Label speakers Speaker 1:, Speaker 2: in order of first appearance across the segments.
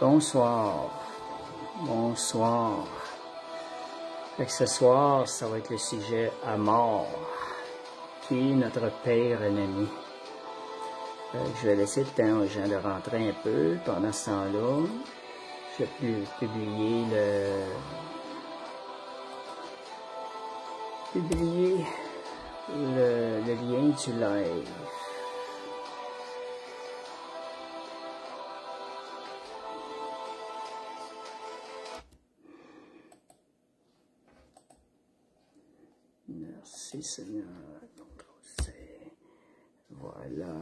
Speaker 1: Bonsoir. Bonsoir. Fait que ce soir, ça va être le sujet à mort. Qui est notre pire ennemi? Je vais laisser le temps aux gens de rentrer un peu. Pendant ce temps-là, je vais publier le lien du live. Merci Seigneur. CTRL-C. Voilà.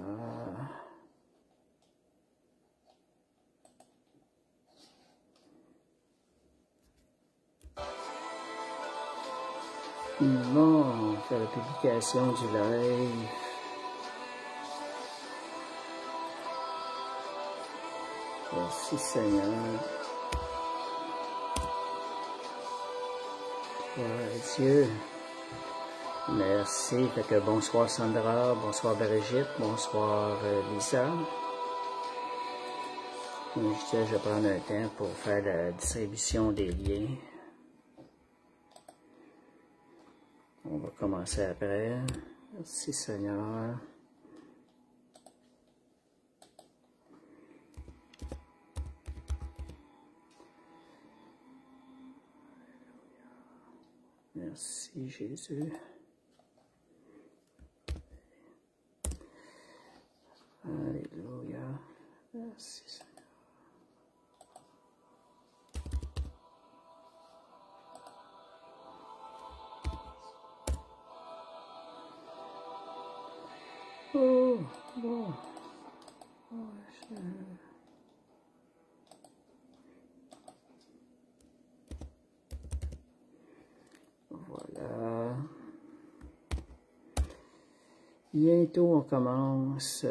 Speaker 1: Bon, on fait la publication du live. Merci Seigneur. Ouais, Dieu. Merci. Fait que bonsoir Sandra, bonsoir Brigitte, bonsoir Lisa. Je vais prendre un temps pour faire la distribution des liens. On va commencer après. Merci Seigneur. Merci Jésus. Alléluia. Merci Seigneur. Oh, bon. Oh, voilà. Bientôt on commence.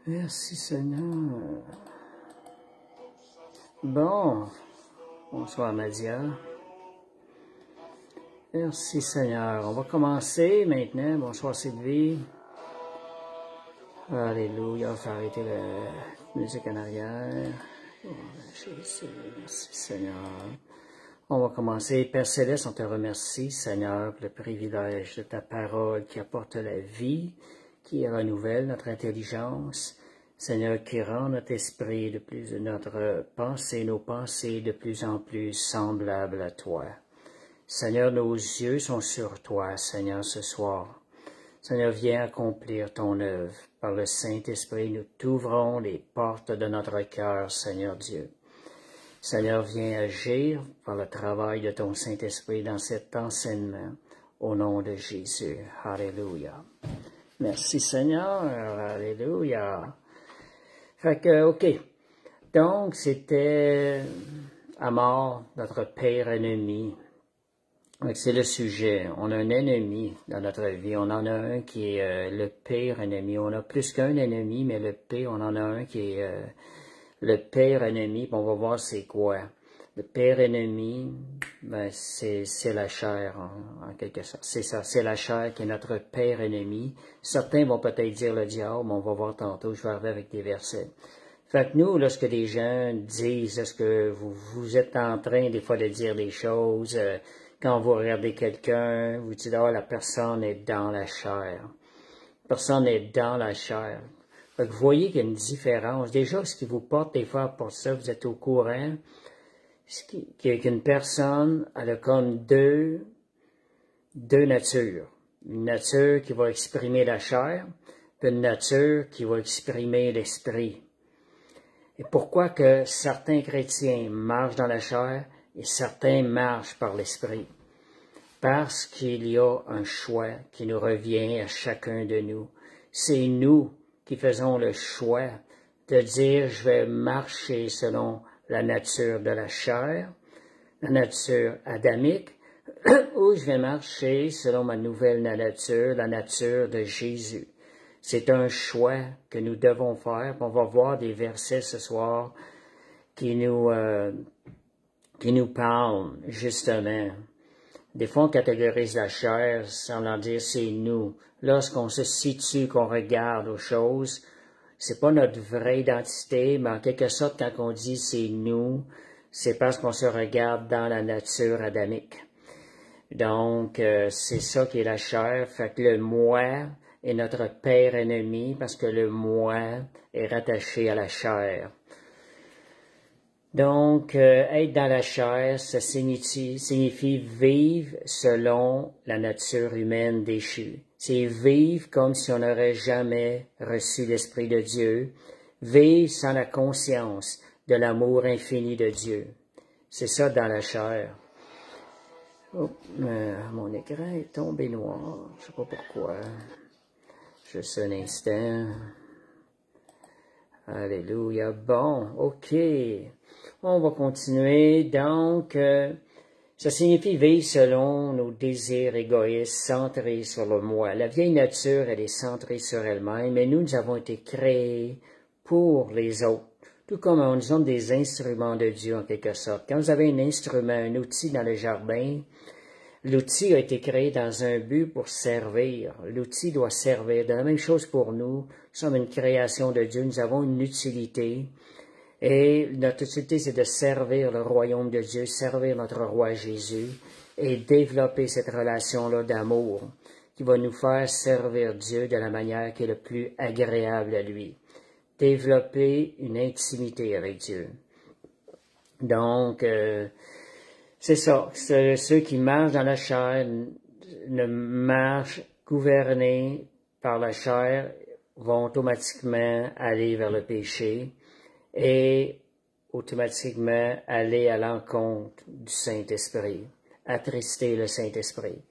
Speaker 1: Merci Seigneur. Bon, bonsoir Nadia. Merci Seigneur. On va commencer maintenant. Bonsoir Sylvie. Alléluia. On va arrêter la musique en arrière. Oh, Jésus, merci Seigneur. On va commencer. Père Céleste, on te remercie Seigneur pour le privilège de ta parole qui apporte la vie, qui renouvelle notre intelligence. Seigneur, qui rend notre esprit notre pensée, nos pensées de plus en plus semblables à toi. Seigneur, nos yeux sont sur toi, Seigneur, ce soir. Seigneur, viens accomplir ton œuvre. Par le Saint-Esprit, nous t'ouvrons les portes de notre cœur, Seigneur Dieu. Seigneur, viens agir par le travail de ton Saint-Esprit dans cet enseignement, au nom de Jésus. Alléluia. Merci, Seigneur. Alléluia. Fait que, OK. Donc, c'était à mort, notre pire ennemi. C'est le sujet. On a un ennemi dans notre vie. On en a un qui est le pire ennemi. On a plus qu'un ennemi, mais le pire, on en a un qui est le pire ennemi. Puis on va voir c'est quoi. Le pire ennemi, ben, c'est la chair, en quelque sorte. C'est ça, c'est la chair qui est notre pire ennemi. Certains vont peut-être dire le diable, mais on va voir tantôt, je vais arriver avec des versets. Fait que nous, lorsque des gens disent, est-ce que vous êtes en train des fois de dire des choses, quand vous regardez quelqu'un, vous dites, oh, la personne est dans la chair. La personne est dans la chair. Fait que vous voyez qu'il y a une différence. Déjà, ce qui vous porte des fois pour ça, vous êtes au courant, qu'une personne, elle a comme deux natures. Une nature qui va exprimer la chair, puis une nature qui va exprimer l'esprit. Et pourquoi que certains chrétiens marchent dans la chair et certains marchent par l'esprit? Parce qu'il y a un choix qui nous revient à chacun de nous. C'est nous qui faisons le choix de dire, je vais marcher selon la nature de la chair, la nature adamique, ou je vais marcher selon ma nouvelle nature, la nature de Jésus. C'est un choix que nous devons faire. On va voir des versets ce soir qui nous parlent, justement. Des fois, on catégorise la chair sans en dire c'est nous. Lorsqu'on se situe, qu'on regarde aux choses, c'est pas notre vraie identité, mais en quelque sorte, quand on dit c'est nous, c'est parce qu'on se regarde dans la nature adamique. Donc, c'est ça qui est la chair. Fait que le moi est notre père ennemi parce que le moi est rattaché à la chair. Donc, être dans la chair, ça signifie vivre selon la nature humaine déchue. C'est vivre comme si on n'aurait jamais reçu l'Esprit de Dieu, vivre sans la conscience de l'amour infini de Dieu. C'est ça dans la chair. Oh, mon écran est tombé noir, je sais pas pourquoi. Juste un instant. Alléluia. Bon, ok. On va continuer. Donc, ça signifie vivre selon nos désirs égoïstes, centrés sur le moi. La vieille nature, elle est centrée sur elle-même, mais nous avons été créés pour les autres. Tout comme nous sommes des instruments de Dieu, en quelque sorte. Quand vous avez un instrument, un outil dans le jardin, l'outil a été créé dans un but pour servir. L'outil doit servir. De la même chose pour nous. Nous sommes une création de Dieu. Nous avons une utilité. Et notre utilité, c'est de servir le royaume de Dieu, servir notre roi Jésus et développer cette relation-là d'amour qui va nous faire servir Dieu de la manière qui est le plus agréable à lui. Développer une intimité avec Dieu. Donc, c'est ça. Ceux qui marchent dans la chair ne marchent gouvernés par la chair vont automatiquement aller vers le péché et automatiquement aller à l'encontre du Saint-Esprit, attrister le Saint-Esprit.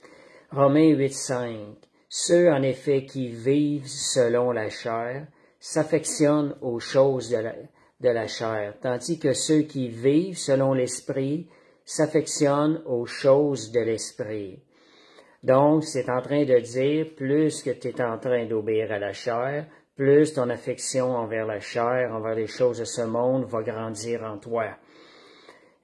Speaker 1: Romains 8:5. Ceux en effet qui vivent selon la chair s'affectionnent aux choses de la chair, tandis que ceux qui vivent selon l'Esprit s'affectionnent aux choses de l'Esprit. Donc, c'est en train de dire, plus que tu es en train d'obéir à la chair, plus ton affection envers la chair, envers les choses de ce monde va grandir en toi.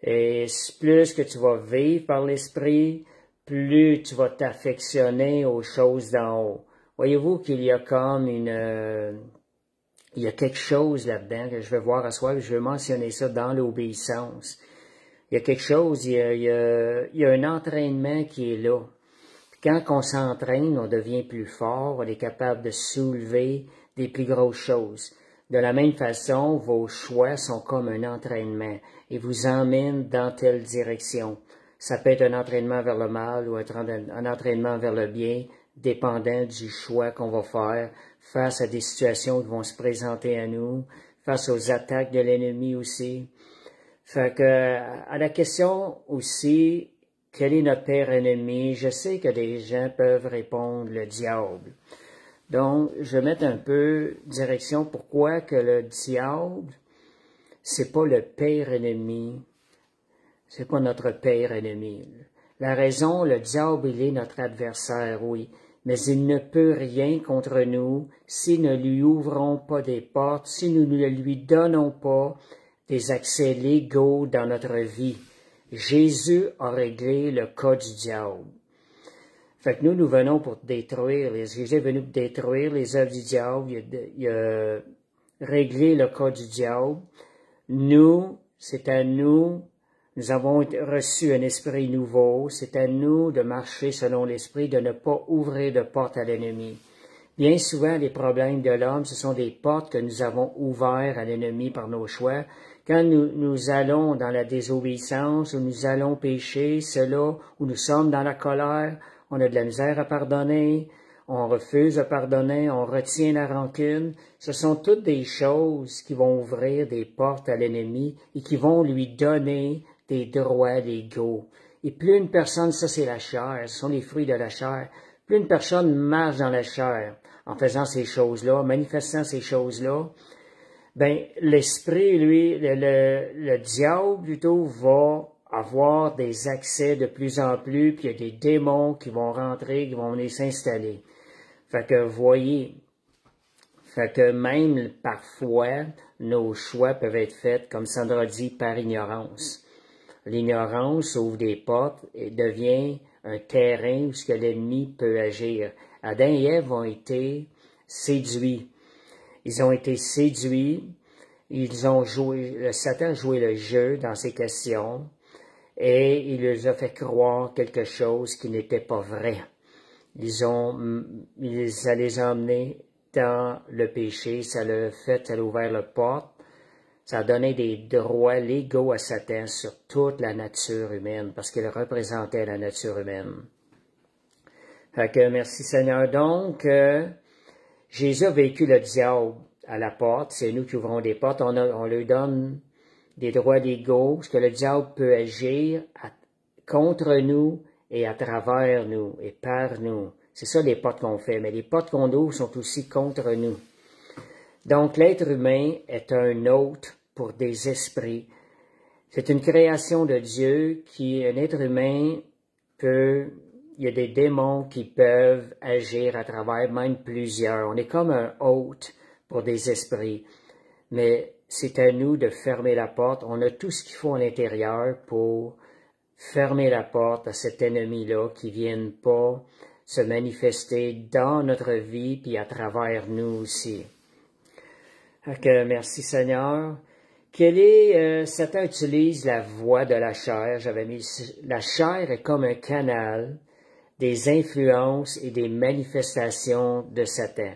Speaker 1: Et plus que tu vas vivre par l'Esprit, plus tu vas t'affectionner aux choses d'en haut. Voyez-vous qu'il y a comme il y a quelque chose là-dedans que je vais voir à soi, je vais mentionner ça dans l'obéissance. Il y a quelque chose, il y a un entraînement qui est là. Quand on s'entraîne, on devient plus fort, on est capable de soulever des plus grosses choses. De la même façon, vos choix sont comme un entraînement et vous emmènent dans telle direction. Ça peut être un entraînement vers le mal ou un entraînement vers le bien, dépendant du choix qu'on va faire face à des situations qui vont se présenter à nous, face aux attaques de l'ennemi aussi. Fait que, à la question aussi, quel est notre père ennemi? Je sais que des gens peuvent répondre le diable. Donc, je vais mettre un peu direction pourquoi que le diable, c'est pas le père ennemi. C'est pas notre père ennemi. La raison, le diable, il est notre adversaire, oui. Mais il ne peut rien contre nous si nous ne lui ouvrons pas des portes, si nous ne lui donnons pas des accès légaux dans notre vie. Jésus a réglé le cas du diable. Fait que nous venons pour détruire, Jésus est venu pour détruire les œuvres du diable, il a réglé le cas du diable. Nous, c'est à nous, nous avons reçu un esprit nouveau, c'est à nous de marcher selon l'esprit, de ne pas ouvrir de porte à l'ennemi. Bien souvent, les problèmes de l'homme, ce sont des portes que nous avons ouvertes à l'ennemi par nos choix. Quand nous allons dans la désobéissance, où nous allons pécher, cela, où nous sommes dans la colère, on a de la misère à pardonner, on refuse de pardonner, on retient la rancune. Ce sont toutes des choses qui vont ouvrir des portes à l'ennemi et qui vont lui donner des droits légaux. Et plus une personne, ça c'est la chair, ce sont les fruits de la chair, plus une personne marche dans la chair en faisant ces choses-là, manifestant ces choses-là, ben l'esprit, lui, le diable plutôt va avoir des accès de plus en plus, puis il y a des démons qui vont rentrer, qui vont venir s'installer. Fait que voyez, Fait que même parfois, nos choix peuvent être faits, comme Sandra dit, par ignorance. L'ignorance ouvre des portes et devient un terrain où ce que l'ennemi peut agir. Adam et Ève ont été séduits. Ils ont été séduits, Satan a joué le jeu dans ces questions et il leur a fait croire quelque chose qui n'était pas vrai. Ça les a emmenés dans le péché, ça a ouvert la porte, ça a donné des droits légaux à Satan sur toute la nature humaine, parce qu'il représentait la nature humaine. Fait que merci Seigneur. Donc, Jésus a vécu le diable à la porte, c'est nous qui ouvrons des portes, on lui donne des droits légaux, parce que le diable peut agir contre nous et à travers nous et par nous. C'est ça les portes qu'on fait, mais les portes qu'on ouvre sont aussi contre nous. Donc l'être humain est un hôte pour des esprits. C'est une création de Dieu un être humain il y a des démons qui peuvent agir à travers, même plusieurs. On est comme un hôte pour des esprits. Mais c'est à nous de fermer la porte. On a tout ce qu'il faut à l'intérieur pour fermer la porte à cet ennemi-là qui ne vienne pas se manifester dans notre vie puis à travers nous aussi. Donc, merci Seigneur. Satan utilise la voie de la chair. La chair est comme un canal des influences et des manifestations de Satan.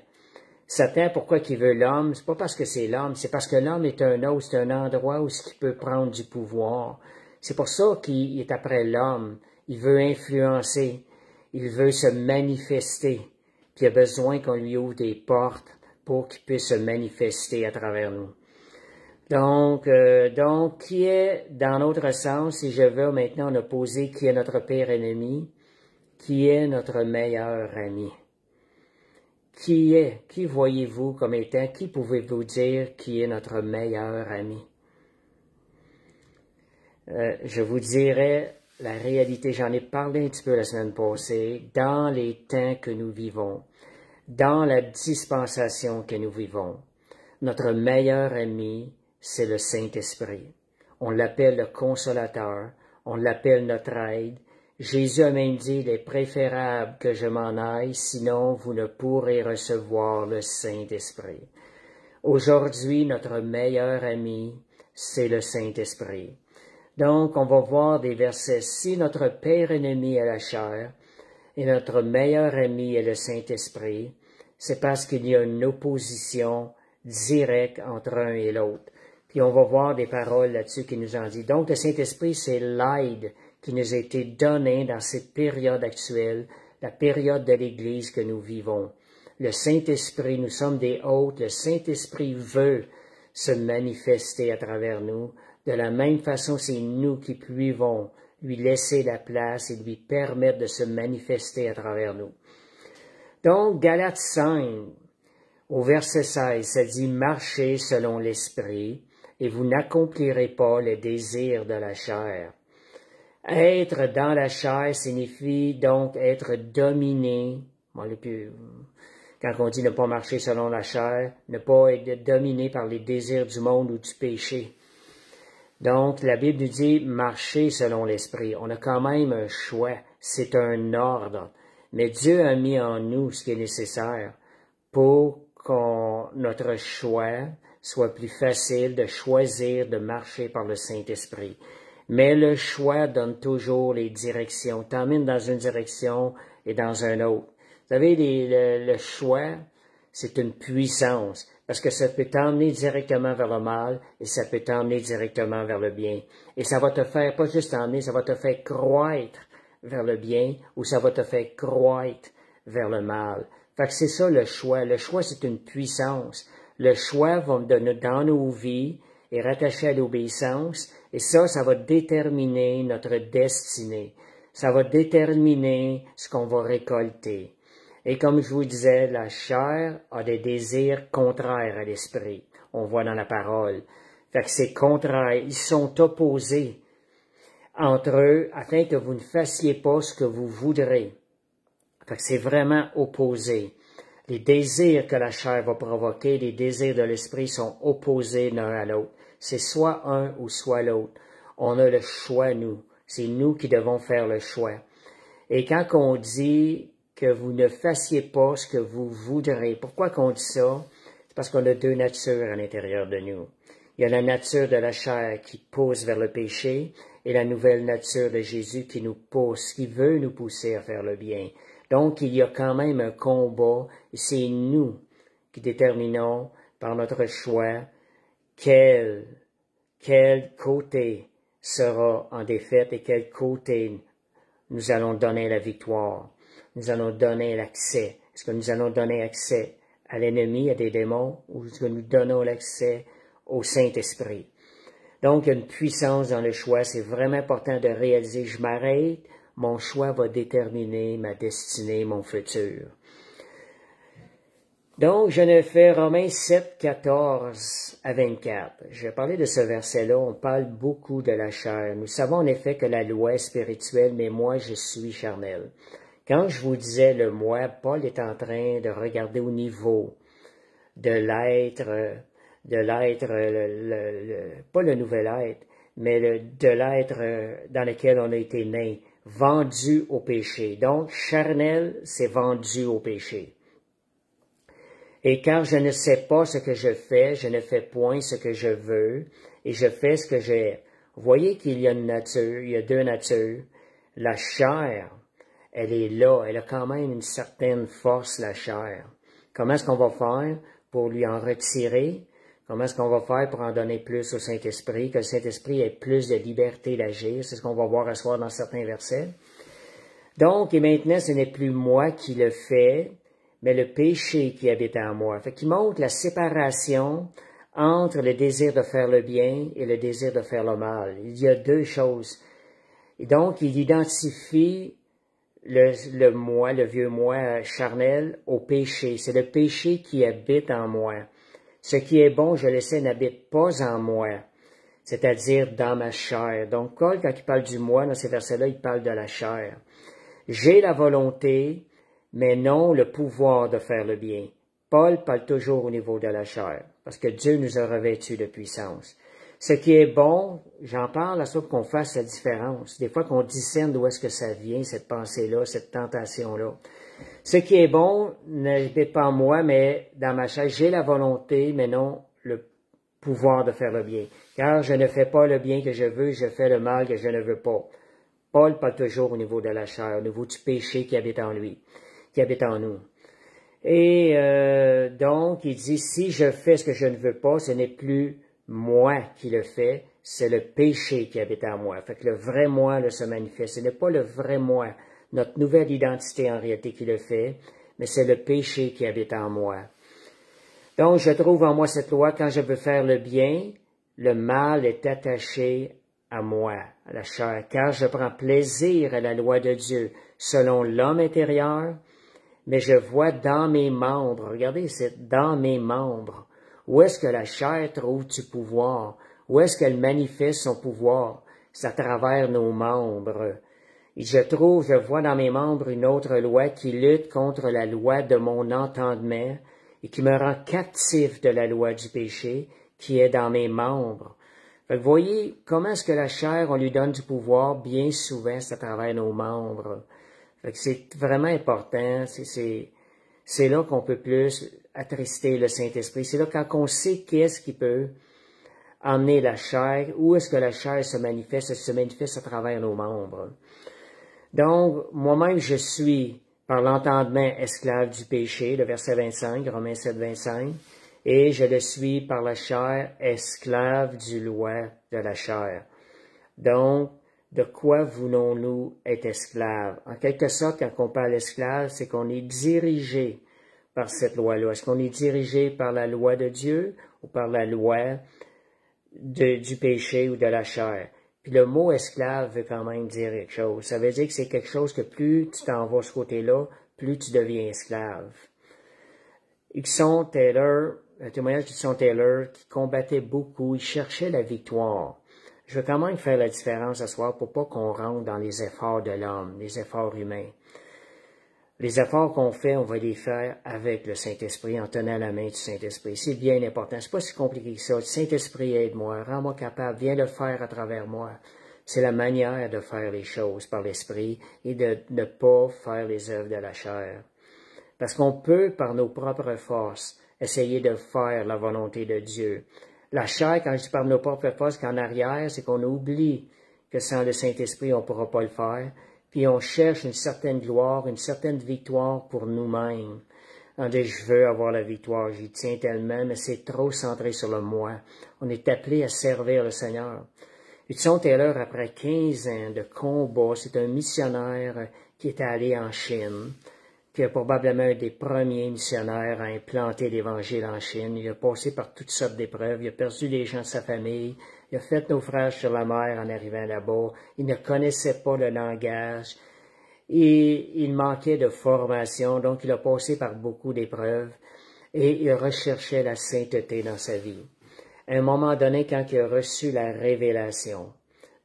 Speaker 1: Satan, pourquoi il veut l'homme? C'est pas parce que c'est l'homme, c'est parce que l'homme est un hôte, c'est un endroit où il peut prendre du pouvoir. C'est pour ça qu'il est après l'homme. Il veut influencer, il veut se manifester, puis il a besoin qu'on lui ouvre des portes pour qu'il puisse se manifester à travers nous. Donc, qui est, dans notre sens, si je veux maintenant opposer qui est notre pire ennemi, qui est notre meilleur ami? Qui voyez-vous comme étant, qui pouvez-vous dire qui est notre meilleur ami? Je vous dirais la réalité, j'en ai parlé un petit peu la semaine passée, dans les temps que nous vivons, dans la dispensation que nous vivons, notre meilleur ami, c'est le Saint-Esprit. On l'appelle le Consolateur, on l'appelle notre aide. Jésus a même dit, il est préférable que je m'en aille, sinon vous ne pourrez recevoir le Saint-Esprit. Aujourd'hui, notre meilleur ami, c'est le Saint-Esprit. Donc, on va voir des versets. Si notre pire ennemi est la chair et notre meilleur ami est le Saint-Esprit, c'est parce qu'il y a une opposition directe entre un et l'autre. Puis on va voir des paroles là-dessus qui nous en disent. Donc, le Saint-Esprit, c'est l'aide qui nous a été donnée dans cette période actuelle, la période de l'Église que nous vivons. Le Saint-Esprit, nous sommes des hôtes, le Saint-Esprit veut se manifester à travers nous. De la même façon, c'est nous qui pouvons lui laisser la place et lui permettre de se manifester à travers nous. Donc, Galates 5, au verset 16, ça dit « Marchez selon l'Esprit, et vous n'accomplirez pas les désirs de la chair. » Être dans la chair signifie donc être dominé. Quand on dit ne pas marcher selon la chair, ne pas être dominé par les désirs du monde ou du péché. Donc, la Bible nous dit marcher selon l'Esprit. On a quand même un choix. C'est un ordre. Mais Dieu a mis en nous ce qui est nécessaire pour que notre choix soit plus facile de choisir de marcher par le Saint-Esprit. Mais le choix donne toujours les directions. T'emmène dans une direction et dans une autre. Vous savez, le choix, c'est une puissance. Parce que ça peut t'emmener directement vers le mal et ça peut t'emmener directement vers le bien. Et ça va te faire, pas juste emmener, ça va te faire croître vers le bien ou ça va te faire croître vers le mal. Fait que c'est ça le choix. Le choix, c'est une puissance. Le choix va donner dans nos vies et rattaché à l'obéissance. Et ça va déterminer notre destinée. Ça va déterminer ce qu'on va récolter. Et comme je vous disais, la chair a des désirs contraires à l'esprit. On voit dans la parole. Fait que c'est contraire. Ils sont opposés entre eux afin que vous ne fassiez pas ce que vous voudrez. Fait que c'est vraiment opposé. Les désirs que la chair va provoquer, les désirs de l'esprit sont opposés l'un à l'autre. C'est soit un ou soit l'autre. On a le choix, nous. C'est nous qui devons faire le choix. Et quand on dit que vous ne fassiez pas ce que vous voudrez, pourquoi qu'on dit ça? C'est parce qu'on a deux natures à l'intérieur de nous. Il y a la nature de la chair qui pousse vers le péché et la nouvelle nature de Jésus qui nous pousse, qui veut nous pousser à faire le bien. Donc, il y a quand même un combat et c'est nous qui déterminons par notre choix quel côté sera en défaite et quel côté nous allons donner la victoire. Nous allons donner l'accès. Est-ce que nous allons donner accès à l'ennemi, à des démons, ou est-ce que nous donnons l'accès au Saint-Esprit? Donc, il y a une puissance dans le choix. C'est vraiment important de réaliser, je m'arrête, mon choix va déterminer ma destinée, mon futur. Donc, je ne fais Romains 7, 14 à 24. Je vais parler de ce verset-là. On parle beaucoup de la chair. Nous savons en effet que la loi est spirituelle, mais moi, je suis charnel. Quand je vous disais le moi, Paul est en train de regarder au niveau de l'être, pas le nouvel être, mais de l'être dans lequel on a été né, vendu au péché. Donc, charnel, c'est vendu au péché. Et car je ne sais pas ce que je fais, je ne fais point ce que je veux, et je fais ce que j'ai. Vous voyez qu'il y a une nature, il y a deux natures. La chair, elle est là, elle a quand même une certaine force, la chair. Comment est-ce qu'on va faire pour lui en retirer? Comment est-ce qu'on va faire pour en donner plus au Saint-Esprit, que le Saint-Esprit ait plus de liberté d'agir? C'est ce qu'on va voir à soir dans certains versets. Donc, et maintenant, ce n'est plus moi qui le fais, mais le péché qui habite en moi. Fait qu'il montre la séparation entre le désir de faire le bien et le désir de faire le mal. Il y a deux choses. Et donc, il identifie le moi, le vieux moi charnel, au péché. C'est le péché qui habite en moi. Ce qui est bon, je le sais, n'habite pas en moi, c'est-à-dire dans ma chair. Donc, Paul, quand il parle du moi, dans ces versets-là, il parle de la chair. J'ai la volonté, mais non le pouvoir de faire le bien. Paul parle toujours au niveau de la chair, parce que Dieu nous a revêtus de puissance. Ce qui est bon, j'en parle à ça pour qu'on fasse la différence. Des fois qu'on discerne d'où est-ce que ça vient, cette pensée-là, cette tentation-là. Ce qui est bon n'habite pas en moi, mais dans ma chair, j'ai la volonté, mais non le pouvoir de faire le bien. Car je ne fais pas le bien que je veux, je fais le mal que je ne veux pas. Paul parle toujours au niveau de la chair, au niveau du péché qui habite en lui, qui habite en nous. Et donc, il dit, si je fais ce que je ne veux pas, ce n'est plus moi qui le fais, c'est le péché qui habite en moi. Fait que le vrai moi là, se manifeste. Ce n'est pas le vrai moi, notre nouvelle identité en réalité qui le fait, mais c'est le péché qui habite en moi. Donc, je trouve en moi cette loi, quand je veux faire le bien, le mal est attaché à moi, à la chair, car je prends plaisir à la loi de Dieu, selon l'homme intérieur, mais je vois dans mes membres, regardez, c'est dans mes membres, où est-ce que la chair trouve du pouvoir, où est-ce qu'elle manifeste son pouvoir, c'est à travers nos membres. Et je vois dans mes membres une autre loi qui lutte contre la loi de mon entendement et qui me rend captif de la loi du péché qui est dans mes membres. Fait que vous voyez, comment est-ce que la chair, on lui donne du pouvoir? Bien souvent, c'est à travers nos membres. Fait que c'est vraiment important. C'est là qu'on peut plus attrister le Saint-Esprit. C'est là quand on sait qu'est-ce qui peut emmener la chair, où est-ce que la chair se manifeste? Elle se manifeste à travers nos membres. Donc, moi-même, je suis, par l'entendement, esclave du péché, le verset 25, Romains 7, 25, et je le suis par la chair, esclave du loi de la chair. Donc, de quoi voulons-nous être esclaves? En quelque sorte, quand on parle esclave, c'est qu'on est dirigé par cette loi-là. Est-ce qu'on est dirigé par la loi de Dieu ou par la loi du péché ou de la chair? Puis le mot esclave veut quand même dire quelque chose. Ça veut dire que c'est quelque chose que plus tu t'en vas ce côté-là, plus tu deviens esclave. Hudson Taylor, un témoignage d'Hudson Taylor qui combattait beaucoup, il cherchait la victoire. Je veux quand même faire la différence ce soir pour pas qu'on rentre dans les efforts de l'homme, les efforts humains. Les efforts qu'on fait, on va les faire avec le Saint-Esprit, en tenant la main du Saint-Esprit. C'est bien important. C'est pas si compliqué que ça. Saint-Esprit, aide-moi, rends-moi capable, viens le faire à travers moi. C'est la manière de faire les choses par l'Esprit et de ne pas faire les œuvres de la chair. Parce qu'on peut, par nos propres forces, essayer de faire la volonté de Dieu. La chair, quand je dis par nos propres forces, qu'en arrière, c'est qu'on oublie que sans le Saint-Esprit, on ne pourra pas le faire. Puis on cherche une certaine gloire, une certaine victoire pour nous-mêmes. On dit, je veux avoir la victoire, j'y tiens tellement, mais c'est trop centré sur le moi. On est appelé à servir le Seigneur. Hudson Taylor, après 15 ans de combat, c'est un missionnaire qui est allé en Chine, qui est probablement un des premiers missionnaires à implanter l'Évangile en Chine. Il a passé par toutes sortes d'épreuves, il a perdu des gens de sa famille, il a fait naufrage sur la mer en arrivant là-bas, il ne connaissait pas le langage, et il manquait de formation, donc il a passé par beaucoup d'épreuves, et il recherchait la sainteté dans sa vie. À un moment donné, quand il a reçu la révélation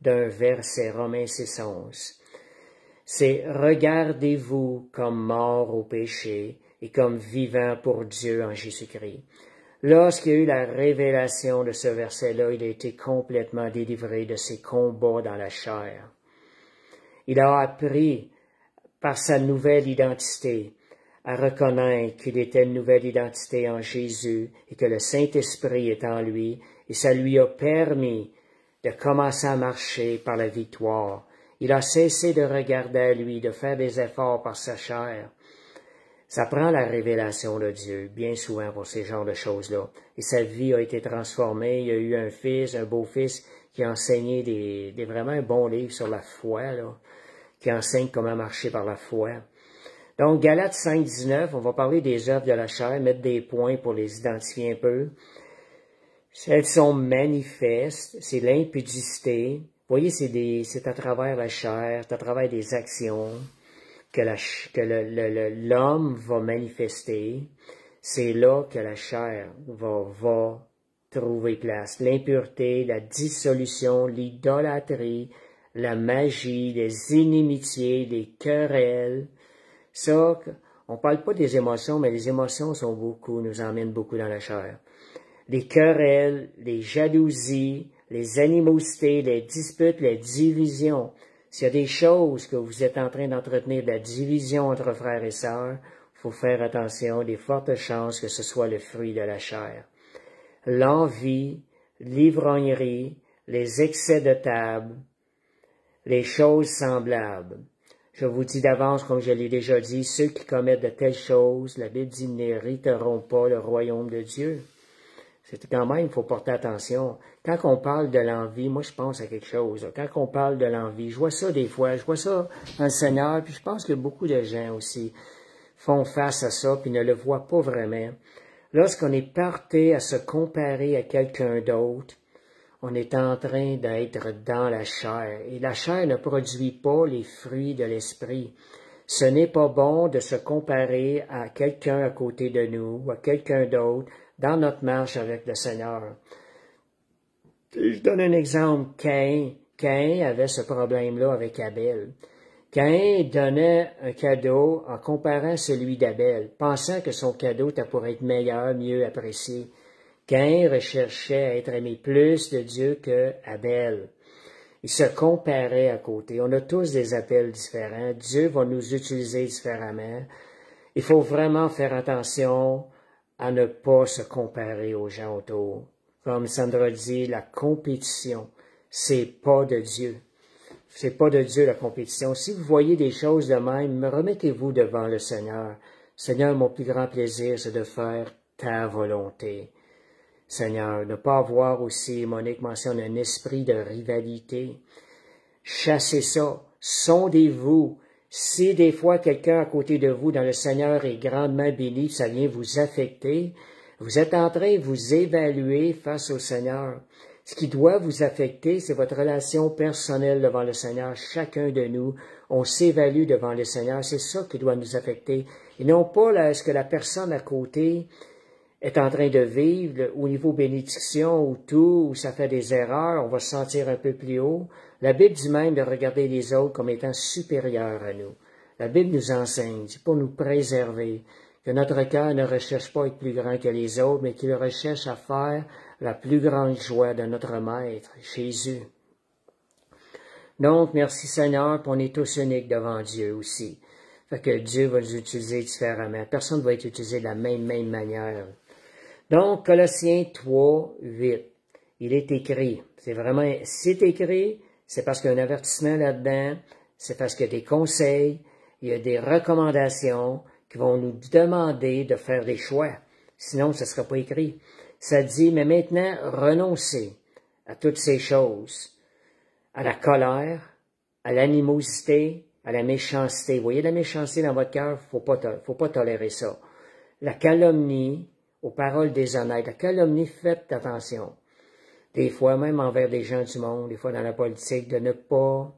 Speaker 1: d'un verset, Romains 6:11, c'est « Regardez-vous comme morts au péché et comme vivants pour Dieu en Jésus-Christ ». Lorsqu'il y a eu la révélation de ce verset-là, il a été complètement délivré de ses combats dans la chair. Il a appris, par sa nouvelle identité, à reconnaître qu'il était une nouvelle identité en Jésus et que le Saint-Esprit est en lui, et ça lui a permis de commencer à marcher par la victoire. Il a cessé de regarder à lui, de faire des efforts par sa chair. Ça prend la révélation de Dieu, bien souvent pour ces genres de choses-là. Et sa vie a été transformée. Il a eu un fils, un beau-fils, qui a enseigné des vraiment un bon livre sur la foi, là, qui enseigne comment marcher par la foi. Donc, Galates 5:19, on va parler des œuvres de la chair, mettre des points pour les identifier un peu. Elles sont manifestes, c'est l'impudicité. Vous voyez, c'est à travers la chair, c'est à travers des actions que l'homme va manifester. C'est là que la chair va trouver place. L'impureté, la dissolution, l'idolâtrie, la magie, les inimitiés, les querelles. Ça, on parle pas des émotions, mais les émotions nous emmènent beaucoup dans la chair. Les querelles, les jalousies, les animosités, les disputes, les divisions. S'il y a des choses que vous êtes en train d'entretenir, de la division entre frères et sœurs, il faut faire attention, des fortes chances que ce soit le fruit de la chair. L'envie, l'ivrognerie, les excès de table, les choses semblables. Je vous dis d'avance, comme je l'ai déjà dit, ceux qui commettent de telles choses, la Bible dit, n'hériteront pas le royaume de Dieu. C'est quand même, il faut porter attention. Quand on parle de l'envie, moi je pense à quelque chose. Quand on parle de l'envie, je vois ça des fois, je vois ça dans le Seigneur, puis je pense que beaucoup de gens aussi font face à ça, puis ne le voient pas vraiment. Lorsqu'on est porté à se comparer à quelqu'un d'autre, on est en train d'être dans la chair. Et la chair ne produit pas les fruits de l'esprit. Ce n'est pas bon de se comparer à quelqu'un à côté de nous, ou à quelqu'un d'autre, dans notre marche avec le Seigneur. Je donne un exemple. Caïn avait ce problème-là avec Abel. Caïn donnait un cadeau en comparant celui d'Abel, pensant que son cadeau était pour être meilleur, mieux apprécié. Caïn recherchait à être aimé plus de Dieu que Abel. Il se comparait à côté. On a tous des appels différents. Dieu va nous utiliser différemment. Il faut vraiment faire attention à ne pas se comparer aux gens autour. Comme Sandra dit, la compétition, c'est pas de Dieu. C'est pas de Dieu la compétition. Si vous voyez des choses de même, remettez-vous devant le Seigneur. Seigneur, mon plus grand plaisir, c'est de faire ta volonté. Seigneur, ne pas avoir aussi, Monique mentionne, un esprit de rivalité. Chassez ça. Sondez-vous. Si des fois quelqu'un à côté de vous dans le Seigneur est grandement béni, ça vient vous affecter, vous êtes en train de vous évaluer face au Seigneur. Ce qui doit vous affecter, c'est votre relation personnelle devant le Seigneur. Chacun de nous, on s'évalue devant le Seigneur. C'est ça qui doit nous affecter. Et non pas ce que la personne à côté est en train de vivre au niveau bénédiction ou tout, où ça fait des erreurs, on va se sentir un peu plus haut. La Bible dit même de regarder les autres comme étant supérieurs à nous. La Bible nous enseigne, c'est pour nous préserver, que notre cœur ne recherche pas à être plus grand que les autres, mais qu'il recherche à faire la plus grande joie de notre Maître, Jésus. Donc, merci Seigneur, on est tous uniques devant Dieu aussi. Fait que Dieu va nous utiliser différemment. Personne ne va être utilisé de la même manière. Donc, Colossiens 3, 8. Il est écrit. C'est vraiment, si c'est écrit, c'est parce qu'il y a un avertissement là-dedans, c'est parce qu'il y a des conseils, il y a des recommandations qui vont nous demander de faire des choix. Sinon, ça ne sera pas écrit. Ça dit, mais maintenant, renoncez à toutes ces choses, à la colère, à l'animosité, à la méchanceté. Vous voyez la méchanceté dans votre cœur, faut pas tolérer ça. La calomnie, aux paroles déshonnêtes. La calomnie, faites attention. Des fois, même envers des gens du monde, des fois dans la politique, de ne pas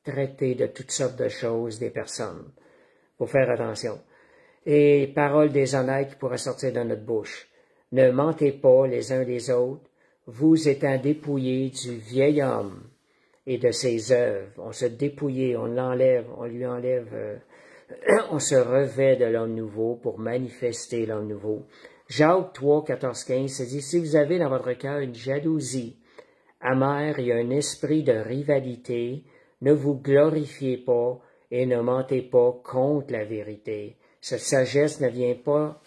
Speaker 1: traiter de toutes sortes de choses des personnes. Faut faire attention. Et paroles déshonnêtes qui pourraient sortir de notre bouche. Ne mentez pas les uns des autres, vous étant dépouillés du vieil homme et de ses œuvres. On se dépouille, on l'enlève, on lui enlève, on se revêt de l'homme nouveau pour manifester l'homme nouveau. Jacques 3, 14, 15, ça dit, si vous avez dans votre cœur une jalousie amère et un esprit de rivalité, ne vous glorifiez pas et ne mentez pas contre la vérité. Cette sagesse n'est pas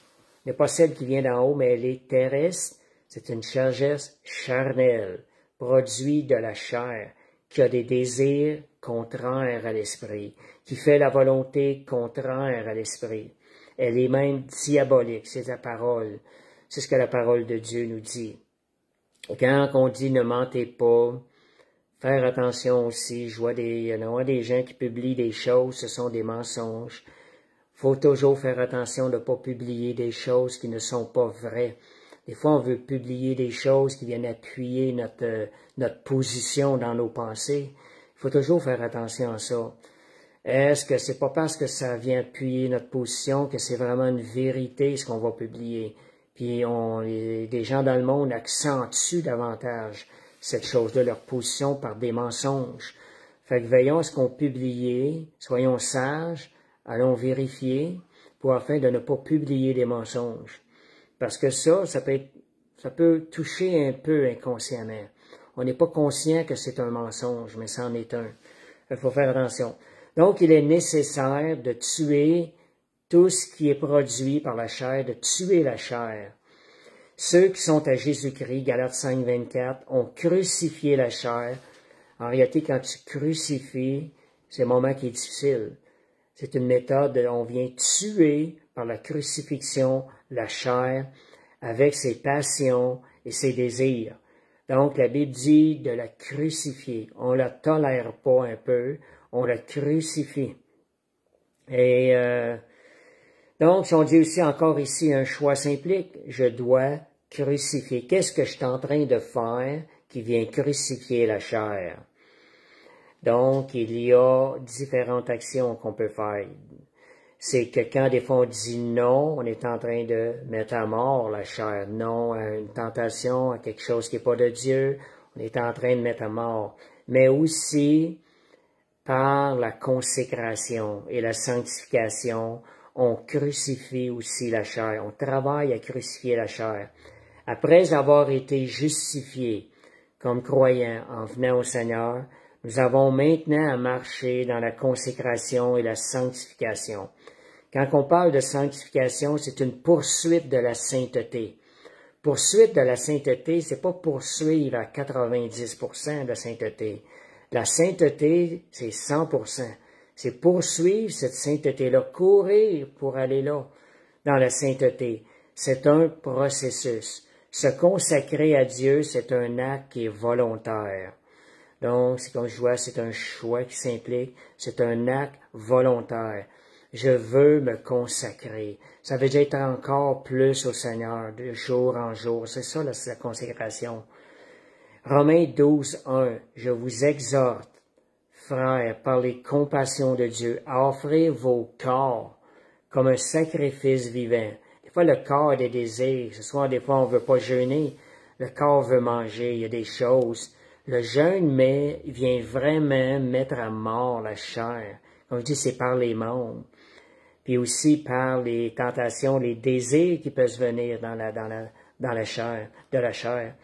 Speaker 1: celle qui vient d'en haut, mais elle est terrestre. C'est une sagesse charnelle, produit de la chair, qui a des désirs contraires à l'esprit, qui fait la volonté contraire à l'esprit. Elle est même diabolique, c'est la parole. C'est ce que la parole de Dieu nous dit. Et quand on dit ne mentez pas, faire attention aussi, il y en a des gens qui publient des choses, ce sont des mensonges. Faut toujours faire attention de ne pas publier des choses qui ne sont pas vraies. Des fois, on veut publier des choses qui viennent appuyer notre position dans nos pensées. Il faut toujours faire attention à ça. Est-ce que c'est pas parce que ça vient appuyer notre position que c'est vraiment une vérité ce qu'on va publier? Puis des gens dans le monde accentuent davantage cette chose-là, leur position par des mensonges. Fait que veillons à ce qu'on publie, soyons sages, allons vérifier pour afin de ne pas publier des mensonges. Parce que ça peut toucher un peu inconsciemment. On n'est pas conscient que c'est un mensonge, mais c'en est un. Il faut faire attention. Donc, il est nécessaire de tuer tout ce qui est produit par la chair, de tuer la chair. Ceux qui sont à Jésus-Christ, Galates 5, 24, ont crucifié la chair. En réalité, quand tu crucifies, c'est un moment qui est difficile. C'est une méthode, on vient tuer par la crucifixion la chair avec ses passions et ses désirs. Donc, la Bible dit de la crucifier. On la tolère pas un peu, on la crucifie. Et donc, si on dit aussi encore ici, un choix s'implique, je dois crucifier. Qu'est-ce que je suis en train de faire qui vient crucifier la chair? Donc, il y a différentes actions qu'on peut faire. C'est que quand des fois on dit non, on est en train de mettre à mort la chair. Non à une tentation, à quelque chose qui n'est pas de Dieu, on est en train de mettre à mort. Mais aussi, par la consécration et la sanctification, on crucifie aussi la chair. On travaille à crucifier la chair. Après avoir été justifiés comme croyants en venant au Seigneur, nous avons maintenant à marcher dans la consécration et la sanctification. Quand on parle de sanctification, c'est une poursuite de la sainteté. Poursuite de la sainteté, c'est pas poursuivre à 90% de sainteté. La sainteté, c'est 100%. C'est poursuivre cette sainteté-là, courir pour aller là, dans la sainteté. C'est un processus. Se consacrer à Dieu, c'est un acte qui est volontaire. Donc, c'est comme je vois, c'est un choix qui s'implique, c'est un acte volontaire. Je veux me consacrer. Ça veut dire être encore plus au Seigneur, de jour en jour. C'est ça, la consécration. Romains 12, 1. Je vous exhorte, frères, par les compassions de Dieu, à offrir vos corps comme un sacrifice vivant. Des fois, le corps a des désirs. Ce soir, des fois, on veut pas jeûner. Le corps veut manger. Il y a des choses. Le jeûne vient vraiment mettre à mort la chair. Comme je dis, c'est par les membres. Puis aussi par les tentations, les désirs qui peuvent venir dans la chair, de la chair.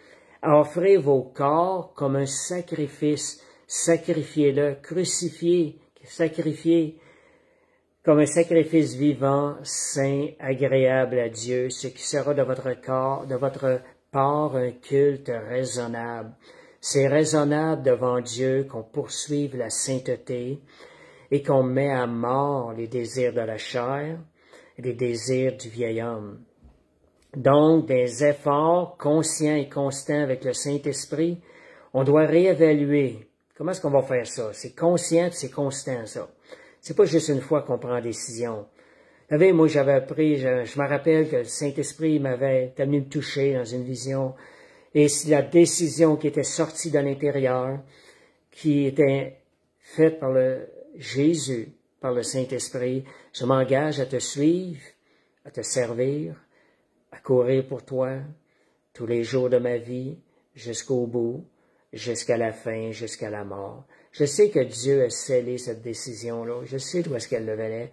Speaker 1: Offrez vos corps comme un sacrifice. Sacrifiez-le, crucifiez, sacrifiez comme un sacrifice vivant, saint, agréable à Dieu, ce qui sera de votre corps, de votre part un culte raisonnable. C'est raisonnable devant Dieu qu'on poursuive la sainteté et qu'on met à mort les désirs de la chair et les désirs du vieil homme. Donc, des efforts conscients et constants avec le Saint-Esprit, on doit réévaluer. Comment est-ce qu'on va faire ça? C'est conscient et c'est constant, ça. C'est pas juste une fois qu'on prend une décision. Vous savez, moi, j'avais appris, je me rappelle que le Saint-Esprit était venu me toucher dans une vision, et c'est la décision qui était sortie de l'intérieur, qui était faite par Jésus, par le Saint-Esprit. Je m'engage à te suivre, à te servir, à courir pour toi, tous les jours de ma vie, jusqu'au bout, jusqu'à la fin, jusqu'à la mort. Je sais que Dieu a scellé cette décision-là. Je sais d'où est-ce qu'elle le venait.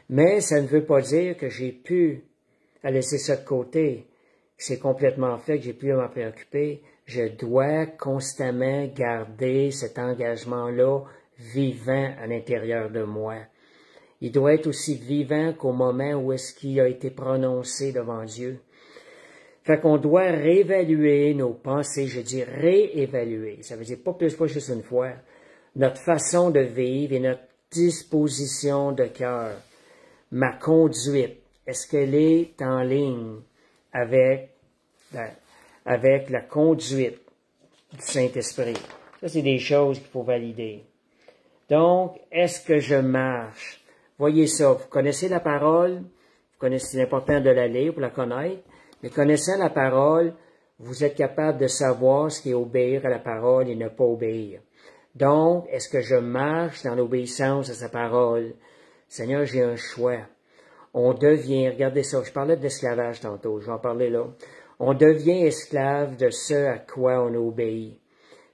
Speaker 1: Mais ça ne veut pas dire que j'ai pu laisser ça de côté, que c'est complètement fait, que j'ai pu m'en préoccuper. Je dois constamment garder cet engagement-là vivant à l'intérieur de moi. Il doit être aussi vivant qu'au moment où est-ce qu'il a été prononcé devant Dieu. Fait qu'on doit réévaluer nos pensées, je dis réévaluer. Ça veut dire pas juste une fois. Notre façon de vivre et notre disposition de cœur. Ma conduite, est-ce qu'elle est en ligne avec la conduite du Saint-Esprit? Ça, c'est des choses qu'il faut valider. Donc, est-ce que je marche? Voyez ça, vous connaissez la parole, vous connaissez, c'est important de la lire pour la connaître, mais connaissant la parole, vous êtes capable de savoir ce qui est obéir à la parole et ne pas obéir. Donc, est-ce que je marche dans l'obéissance à sa parole? Seigneur, j'ai un choix. On devient, regardez ça, je parlais de l'esclavage tantôt, je vais en parler là. On devient esclave de ce à quoi on obéit.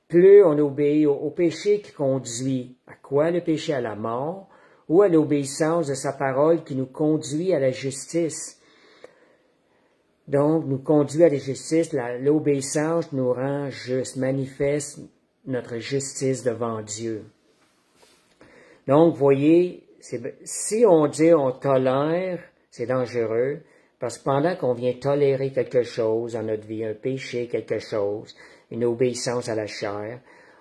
Speaker 1: Plus on obéit au péché qui conduit, à quoi le péché? À la mort, ou à l'obéissance de sa parole qui nous conduit à la justice. Donc, nous conduit à la justice, l'obéissance nous rend juste, manifeste notre justice devant Dieu. Donc, voyez, si on dit on tolère, c'est dangereux, parce que pendant qu'on vient tolérer quelque chose dans notre vie, un péché, quelque chose, une obéissance à la chair,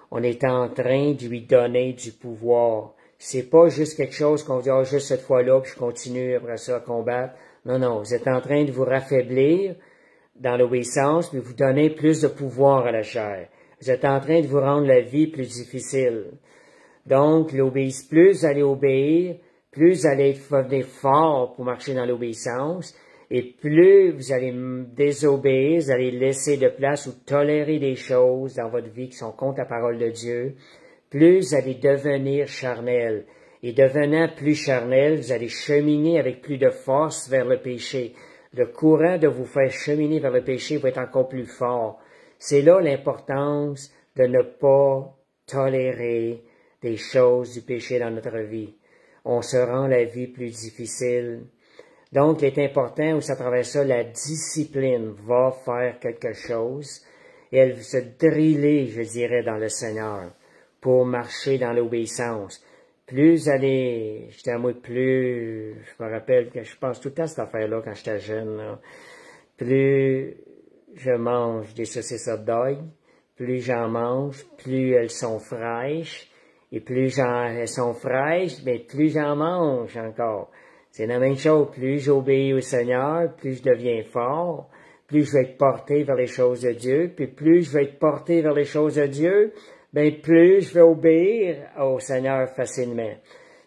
Speaker 1: on est en train de lui donner du pouvoir. C'est pas juste quelque chose qu'on dit, juste cette fois-là, puis je continue après ça à combattre. Non, non, vous êtes en train de vous raffaiblir dans l'obéissance, puis vous donner plus de pouvoir à la chair. Vous êtes en train de vous rendre la vie plus difficile. Donc, plus vous allez obéir, plus vous allez devenir fort pour marcher dans l'obéissance, et plus vous allez désobéir, vous allez laisser de place ou tolérer des choses dans votre vie qui sont contre la parole de Dieu, plus vous allez devenir charnel. Et devenant plus charnel, vous allez cheminer avec plus de force vers le péché. Le courant de vous faire cheminer vers le péché va être encore plus fort. C'est là l'importance de ne pas tolérer des choses du péché dans notre vie. On se rend la vie plus difficile. Donc, il est important aussi à travers ça, la discipline va faire quelque chose et elle va se driller, je dirais, dans le Seigneur pour marcher dans l'obéissance. Plus vous allez, j'étais à moi plus, je me rappelle que je pense tout le temps à cette affaire-là quand j'étais jeune, là. Plus je mange des saucisses hot dog, plus j'en mange, plus elles sont fraîches, et plus elles sont fraîches, mais plus j'en mange encore. C'est la même chose, plus j'obéis au Seigneur, plus je deviens fort, plus je vais être porté vers les choses de Dieu, puis plus je vais être porté vers les choses de Dieu, ben plus je vais obéir au Seigneur facilement.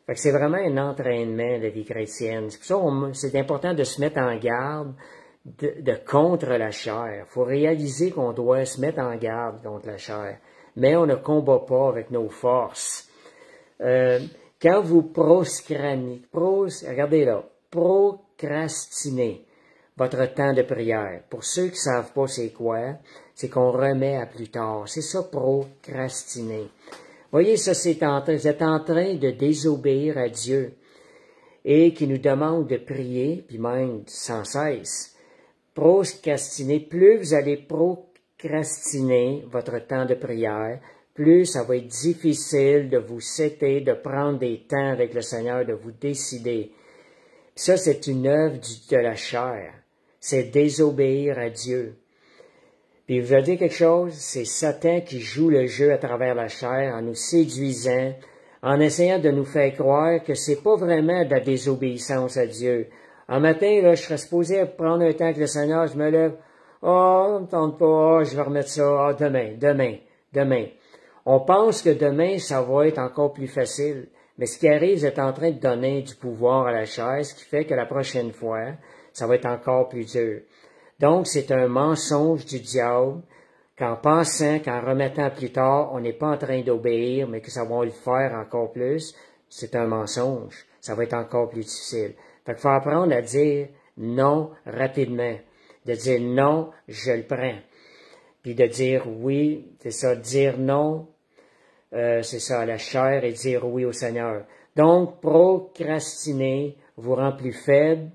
Speaker 1: Fait que c'est vraiment un entraînement, la vie chrétienne. C'est pour ça c'est important de se mettre en garde de contre la chair. Il faut réaliser qu'on doit se mettre en garde contre la chair. Mais on ne combat pas avec nos forces. Quand vous regardez là, procrastinez votre temps de prière. Pour ceux qui ne savent pas c'est quoi, c'est qu'on remet à plus tard. C'est ça, procrastiner. Voyez, ça c'est vous êtes en train de désobéir à Dieu et qui nous demande de prier, puis même sans cesse. Procrastiner, plus vous allez procrastiner votre temps de prière, plus ça va être difficile de vous setter, de prendre des temps avec le Seigneur, de vous décider. Puis ça, c'est une œuvre de la chair. C'est désobéir à Dieu. Puis vous allez dire quelque chose, c'est Satan qui joue le jeu à travers la chair en nous séduisant, en essayant de nous faire croire que c'est pas vraiment de la désobéissance à Dieu. Un matin, là, je serais supposé prendre un temps avec le Seigneur, je me lève, oh, ne me tente pas, oh, je vais remettre ça, oh, demain. On pense que demain, ça va être encore plus facile. Mais ce qui arrive, vous êtes en train de donner du pouvoir à la chair, ce qui fait que la prochaine fois, ça va être encore plus dur. Donc, c'est un mensonge du diable qu'en pensant, qu'en remettant plus tard, on n'est pas en train d'obéir, mais que ça va le faire encore plus, c'est un mensonge. Ça va être encore plus difficile. Fait qu'il faut apprendre à dire non rapidement. De dire non, je le prends. Puis de dire oui, c'est ça, dire non, c'est ça, à la chair et dire oui au Seigneur. Donc, procrastiner vous rend plus faible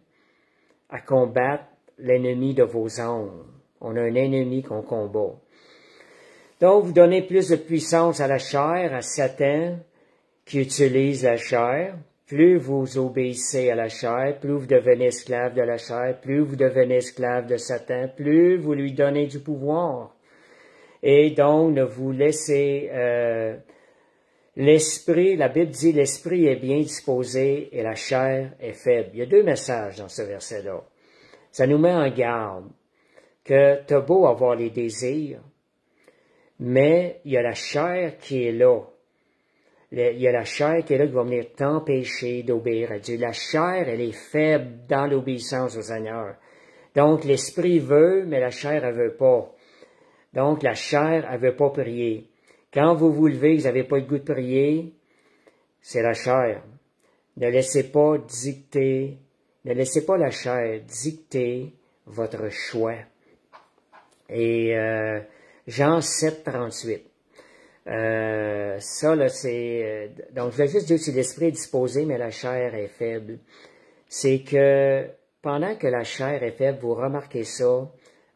Speaker 1: à combattre l'ennemi de vos âmes. On a un ennemi qu'on combat. Donc, vous donnez plus de puissance à la chair, à Satan, qui utilise la chair. Plus vous obéissez à la chair, plus vous devenez esclave de la chair, plus vous devenez esclave de Satan, plus vous lui donnez du pouvoir. Et donc, ne vous laissez... l'esprit, la Bible dit, l'esprit est bien disposé et la chair est faible. Il y a deux messages dans ce verset-là. Ça nous met en garde que t'as beau avoir les désirs, mais il y a la chair qui est là. Il y a la chair qui est là qui va venir t'empêcher d'obéir à Dieu. La chair, elle est faible dans l'obéissance au Seigneur. Donc, l'esprit veut, mais la chair, elle veut pas. Donc, la chair, elle veut pas prier. Quand vous vous levez, vous n'avez pas le goût de prier, c'est la chair. Ne laissez pas dicter, ne laissez pas la chair dicter votre choix. Et Jean 7, 38. Ça, là, c'est... donc, je vais juste dire que si l'esprit est disposé, mais la chair est faible. C'est que pendant que la chair est faible, vous remarquez ça,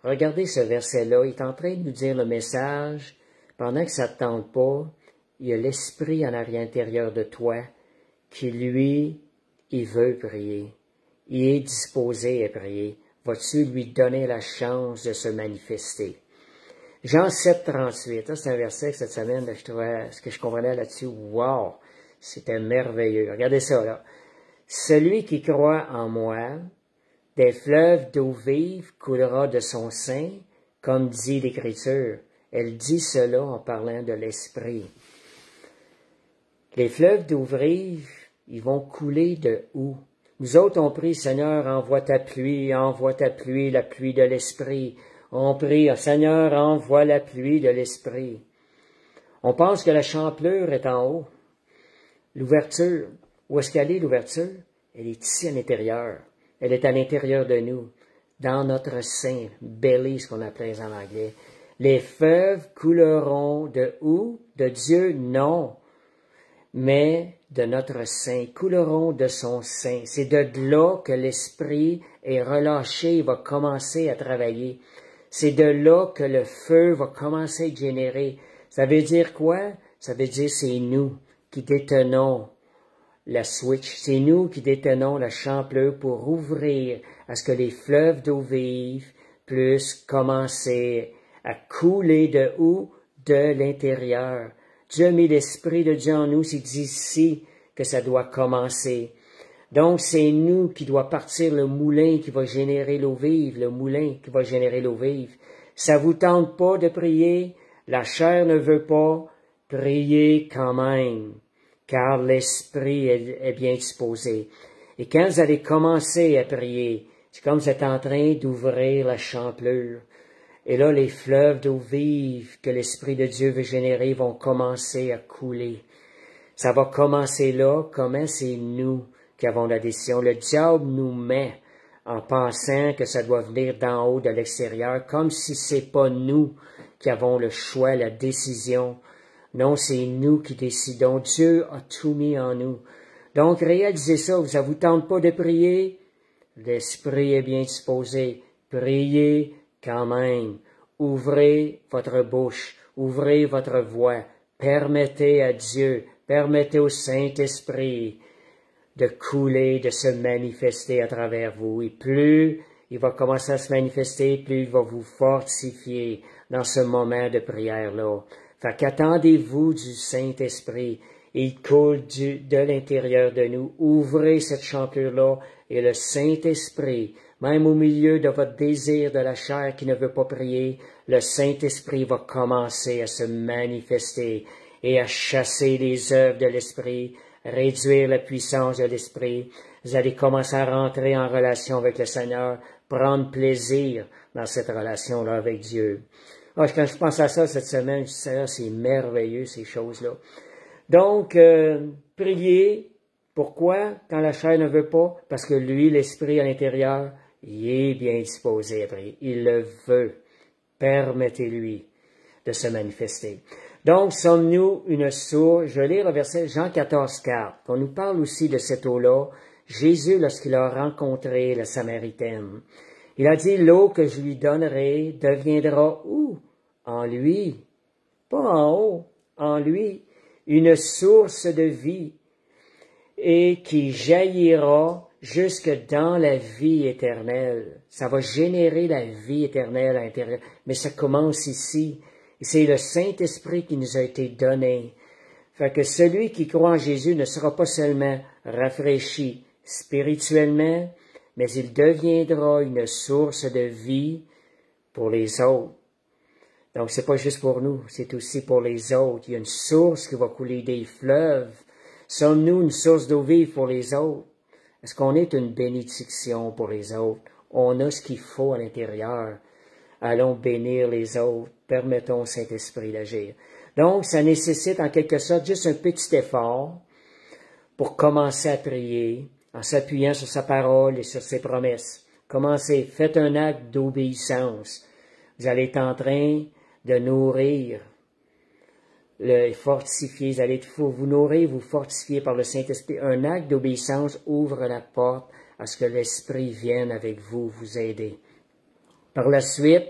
Speaker 1: regardez ce verset-là, il est en train de nous dire le message, pendant que ça ne te tente pas, il y a l'esprit en arrière-intérieur de toi qui, lui, il veut prier. Il est disposé à prier. Vas-tu lui donner la chance de se manifester? Jean 7, 38, c'est un verset que cette semaine, je trouvais, ce que je comprenais là-dessus, wow, c'était merveilleux. Regardez ça, là. Celui qui croit en moi, des fleuves d'eau vive coulera de son sein, comme dit l'Écriture. Elle dit cela en parlant de l'Esprit. Les fleuves d'eau vive, ils vont couler de où? Nous autres, on prie, Seigneur, envoie ta pluie, la pluie de l'Esprit. On prie, Seigneur, envoie la pluie de l'Esprit. On pense que la champlure est en haut. L'ouverture, où est-ce qu'elle est, l'ouverture? Elle est ici à l'intérieur. Elle est à l'intérieur de nous, dans notre sein, belly, ce qu'on appelle en anglais. Les fleuves couleront de où? De Dieu? Non. Mais de notre sein, couleront de son sein. C'est de là que l'Esprit est relâché, il va commencer à travailler. C'est de là que le feu va commencer à être généré. Ça veut dire quoi? Ça veut dire c'est nous qui détenons la switch. C'est nous qui détenons la champlure pour ouvrir à ce que les fleuves d'eau vive puissent commencer à couler de où? De l'intérieur. Dieu a mis l'Esprit de Dieu en nous, c'est d'ici que ça doit commencer. Donc, c'est nous qui doit partir le moulin qui va générer l'eau vive, le moulin qui va générer l'eau vive. Ça vous tente pas de prier? La chair ne veut pas, prier quand même, car l'esprit est bien disposé. Et quand vous allez commencer à prier, c'est comme vous êtes en train d'ouvrir la champlure. Et là, les fleuves d'eau vive que l'Esprit de Dieu veut générer vont commencer à couler. Ça va commencer là, comment c'est nous qui avons la décision. Le diable nous met en pensant que ça doit venir d'en haut, de l'extérieur, comme si c'est pas nous qui avons le choix, la décision Non, c'est nous qui décidons. Dieu a tout mis en nous. Donc, réalisez ça. Ça vous tente pas de prier? L'esprit est bien disposé. Priez quand même. Ouvrez votre bouche. Ouvrez votre voix. Permettez à Dieu, permettez au Saint-Esprit de couler, de se manifester à travers vous. Et plus il va commencer à se manifester, plus il va vous fortifier dans ce moment de prière-là. Fait qu'attendez-vous du Saint-Esprit. Il coule de l'intérieur de nous. Ouvrez cette chanteur-là et le Saint-Esprit, même au milieu de votre désir de la chair qui ne veut pas prier, le Saint-Esprit va commencer à se manifester et à chasser les œuvres de l'Esprit, réduire la puissance de l'Esprit. Vous allez commencer à rentrer en relation avec le Seigneur, prendre plaisir dans cette relation-là avec Dieu. Quand je pense à ça cette semaine, je dis, c'est merveilleux ces choses-là. Donc, priez. Pourquoi? Quand la chair ne veut pas? Parce que lui, l'Esprit à l'intérieur, il est bien disposé à prier. Il le veut. Permettez-lui de se manifester. Donc, sommes-nous une source? Je vais lire le verset Jean 14, 4. On nous parle aussi de cette eau-là. Jésus, lorsqu'il a rencontré la Samaritaine, il a dit, l'eau que je lui donnerai deviendra où? En lui. Pas en haut, en lui. Une source de vie et qui jaillira jusque dans la vie éternelle. Ça va générer la vie éternelle à l'intérieur. Mais ça commence ici. Et c'est le Saint-Esprit qui nous a été donné. Fait que celui qui croit en Jésus ne sera pas seulement rafraîchi spirituellement, mais il deviendra une source de vie pour les autres. Donc, c'est pas juste pour nous, c'est aussi pour les autres. Il y a une source qui va couler des fleuves. Sommes-nous une source d'eau vive pour les autres? Est-ce qu'on est une bénédiction pour les autres? On a ce qu'il faut à l'intérieur. Allons bénir les autres. Permettons au Saint-Esprit d'agir. Donc, ça nécessite en quelque sorte juste un petit effort pour commencer à prier en s'appuyant sur sa parole et sur ses promesses. Commencez, faites un acte d'obéissance. Vous allez être en train de nourrir, fortifier, vous allez vous nourrir, vous fortifier par le Saint-Esprit. Un acte d'obéissance ouvre la porte à ce que l'Esprit vienne avec vous, vous aider. Par la suite,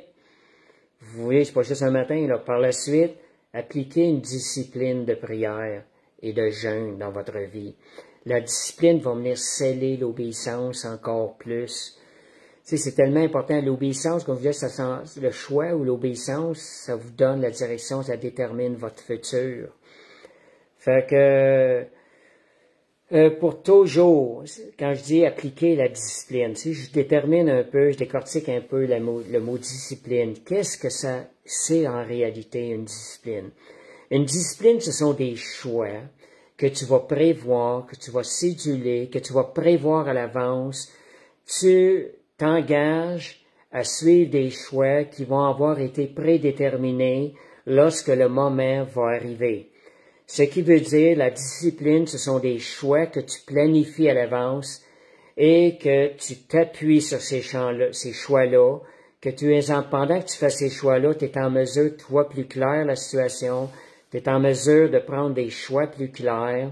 Speaker 1: vous voyez, c'est pas juste un matin, là, par la suite, appliquez une discipline de prière et de jeûne dans votre vie. La discipline va venir sceller l'obéissance encore plus. Tu sais, c'est tellement important. L'obéissance, comme je disais, le choix ou l'obéissance, ça vous donne la direction, ça détermine votre futur. Fait que, pour toujours, quand je dis appliquer la discipline, tu sais, je détermine un peu, je décortique un peu le mot discipline. Qu'est-ce que ça, c'est en réalité une discipline? Une discipline, ce sont des choix que tu vas prévoir, que tu vas céduler, que tu vas prévoir à l'avance. Tu t'engages à suivre des choix qui vont avoir été prédéterminés lorsque le moment va arriver. Ce qui veut dire, la discipline, ce sont des choix que tu planifies à l'avance et que tu t'appuies sur ces choix-là, que tu es pendant que tu fais ces choix-là, tu es en mesure de voir plus clair la situation, tu es en mesure de prendre des choix plus clairs.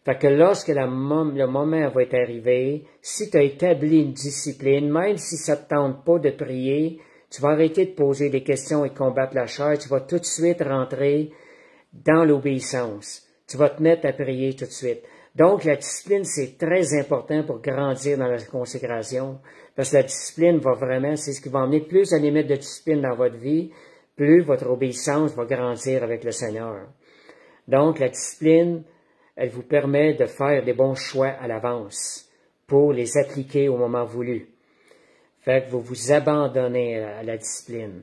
Speaker 1: Fait que lorsque le moment va être arrivé, si tu as établi une discipline, même si ça te tente pas de prier, tu vas arrêter de poser des questions et combattre la chair, tu vas tout de suite rentrer dans l'obéissance. Tu vas te mettre à prier tout de suite. Donc, la discipline, c'est très important pour grandir dans la consécration, parce que la discipline va vraiment, c'est ce qui va emmener plus à limite de discipline dans votre vie, plus votre obéissance va grandir avec le Seigneur. Donc, la discipline, elle vous permet de faire des bons choix à l'avance pour les appliquer au moment voulu. Fait que vous vous abandonnez à la discipline.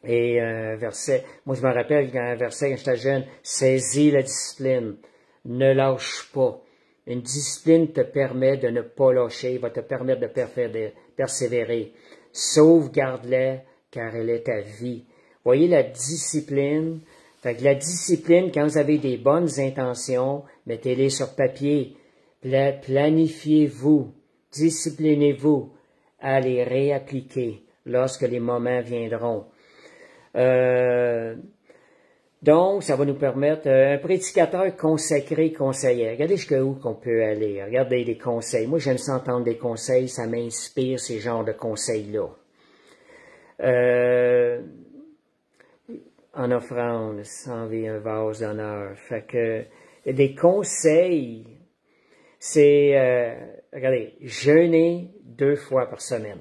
Speaker 1: Et un verset, moi je me rappelle un verset quand j'étais jeune, saisis la discipline, ne lâche pas. Une discipline te permet de ne pas lâcher, va te permettre de persévérer. Sauvegarde-la, car elle est ta vie. Voyez la discipline. Fait que la discipline, quand vous avez des bonnes intentions, mettez-les sur papier. Planifiez-vous, disciplinez-vous à les réappliquer lorsque les moments viendront. Donc, ça va nous permettre, un prédicateur consacré, conseiller. Regardez jusqu'où qu'on peut aller. Regardez les conseils. Moi, j'aime ça entendre des conseils, ça m'inspire ces genres de conseils-là. En offrande, sans vie, un vase d'honneur. Fait que, des conseils, c'est, regardez, jeûner 2 fois par semaine.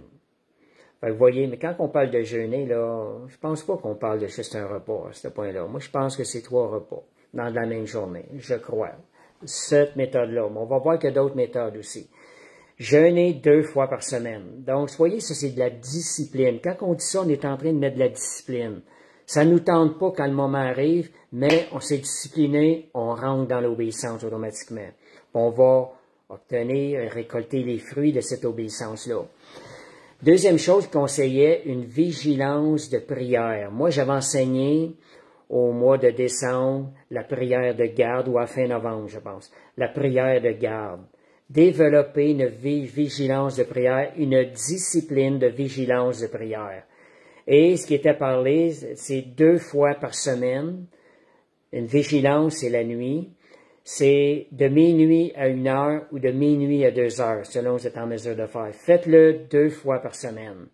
Speaker 1: Fait que vous voyez, mais quand on parle de jeûner, là, je pense pas qu'on parle de juste un repas à ce point-là. Moi, je pense que c'est 3 repas dans la même journée, je crois. Cette méthode-là. Mais on va voir qu'il y a d'autres méthodes aussi. Jeûner 2 fois par semaine. Donc, vous voyez, ça, c'est de la discipline. Quand on dit ça, on est en train de mettre de la discipline. Ça ne nous tente pas quand le moment arrive, mais on s'est discipliné, on rentre dans l'obéissance automatiquement. On va obtenir, récolter les fruits de cette obéissance-là. Deuxième chose, il conseillait une vigilance de prière. Moi, j'avais enseigné au mois de décembre la prière de garde, ou à fin novembre, je pense, la prière de garde. Développer une vigilance de prière, une discipline de vigilance de prière. Et ce qui était parlé, c'est 2 fois par semaine. Une vigilance, c'est la nuit. C'est de minuit à 1 heure ou de minuit à 2 heures, selon ce que vous êtes en mesure de faire. Faites-le 2 fois par semaine.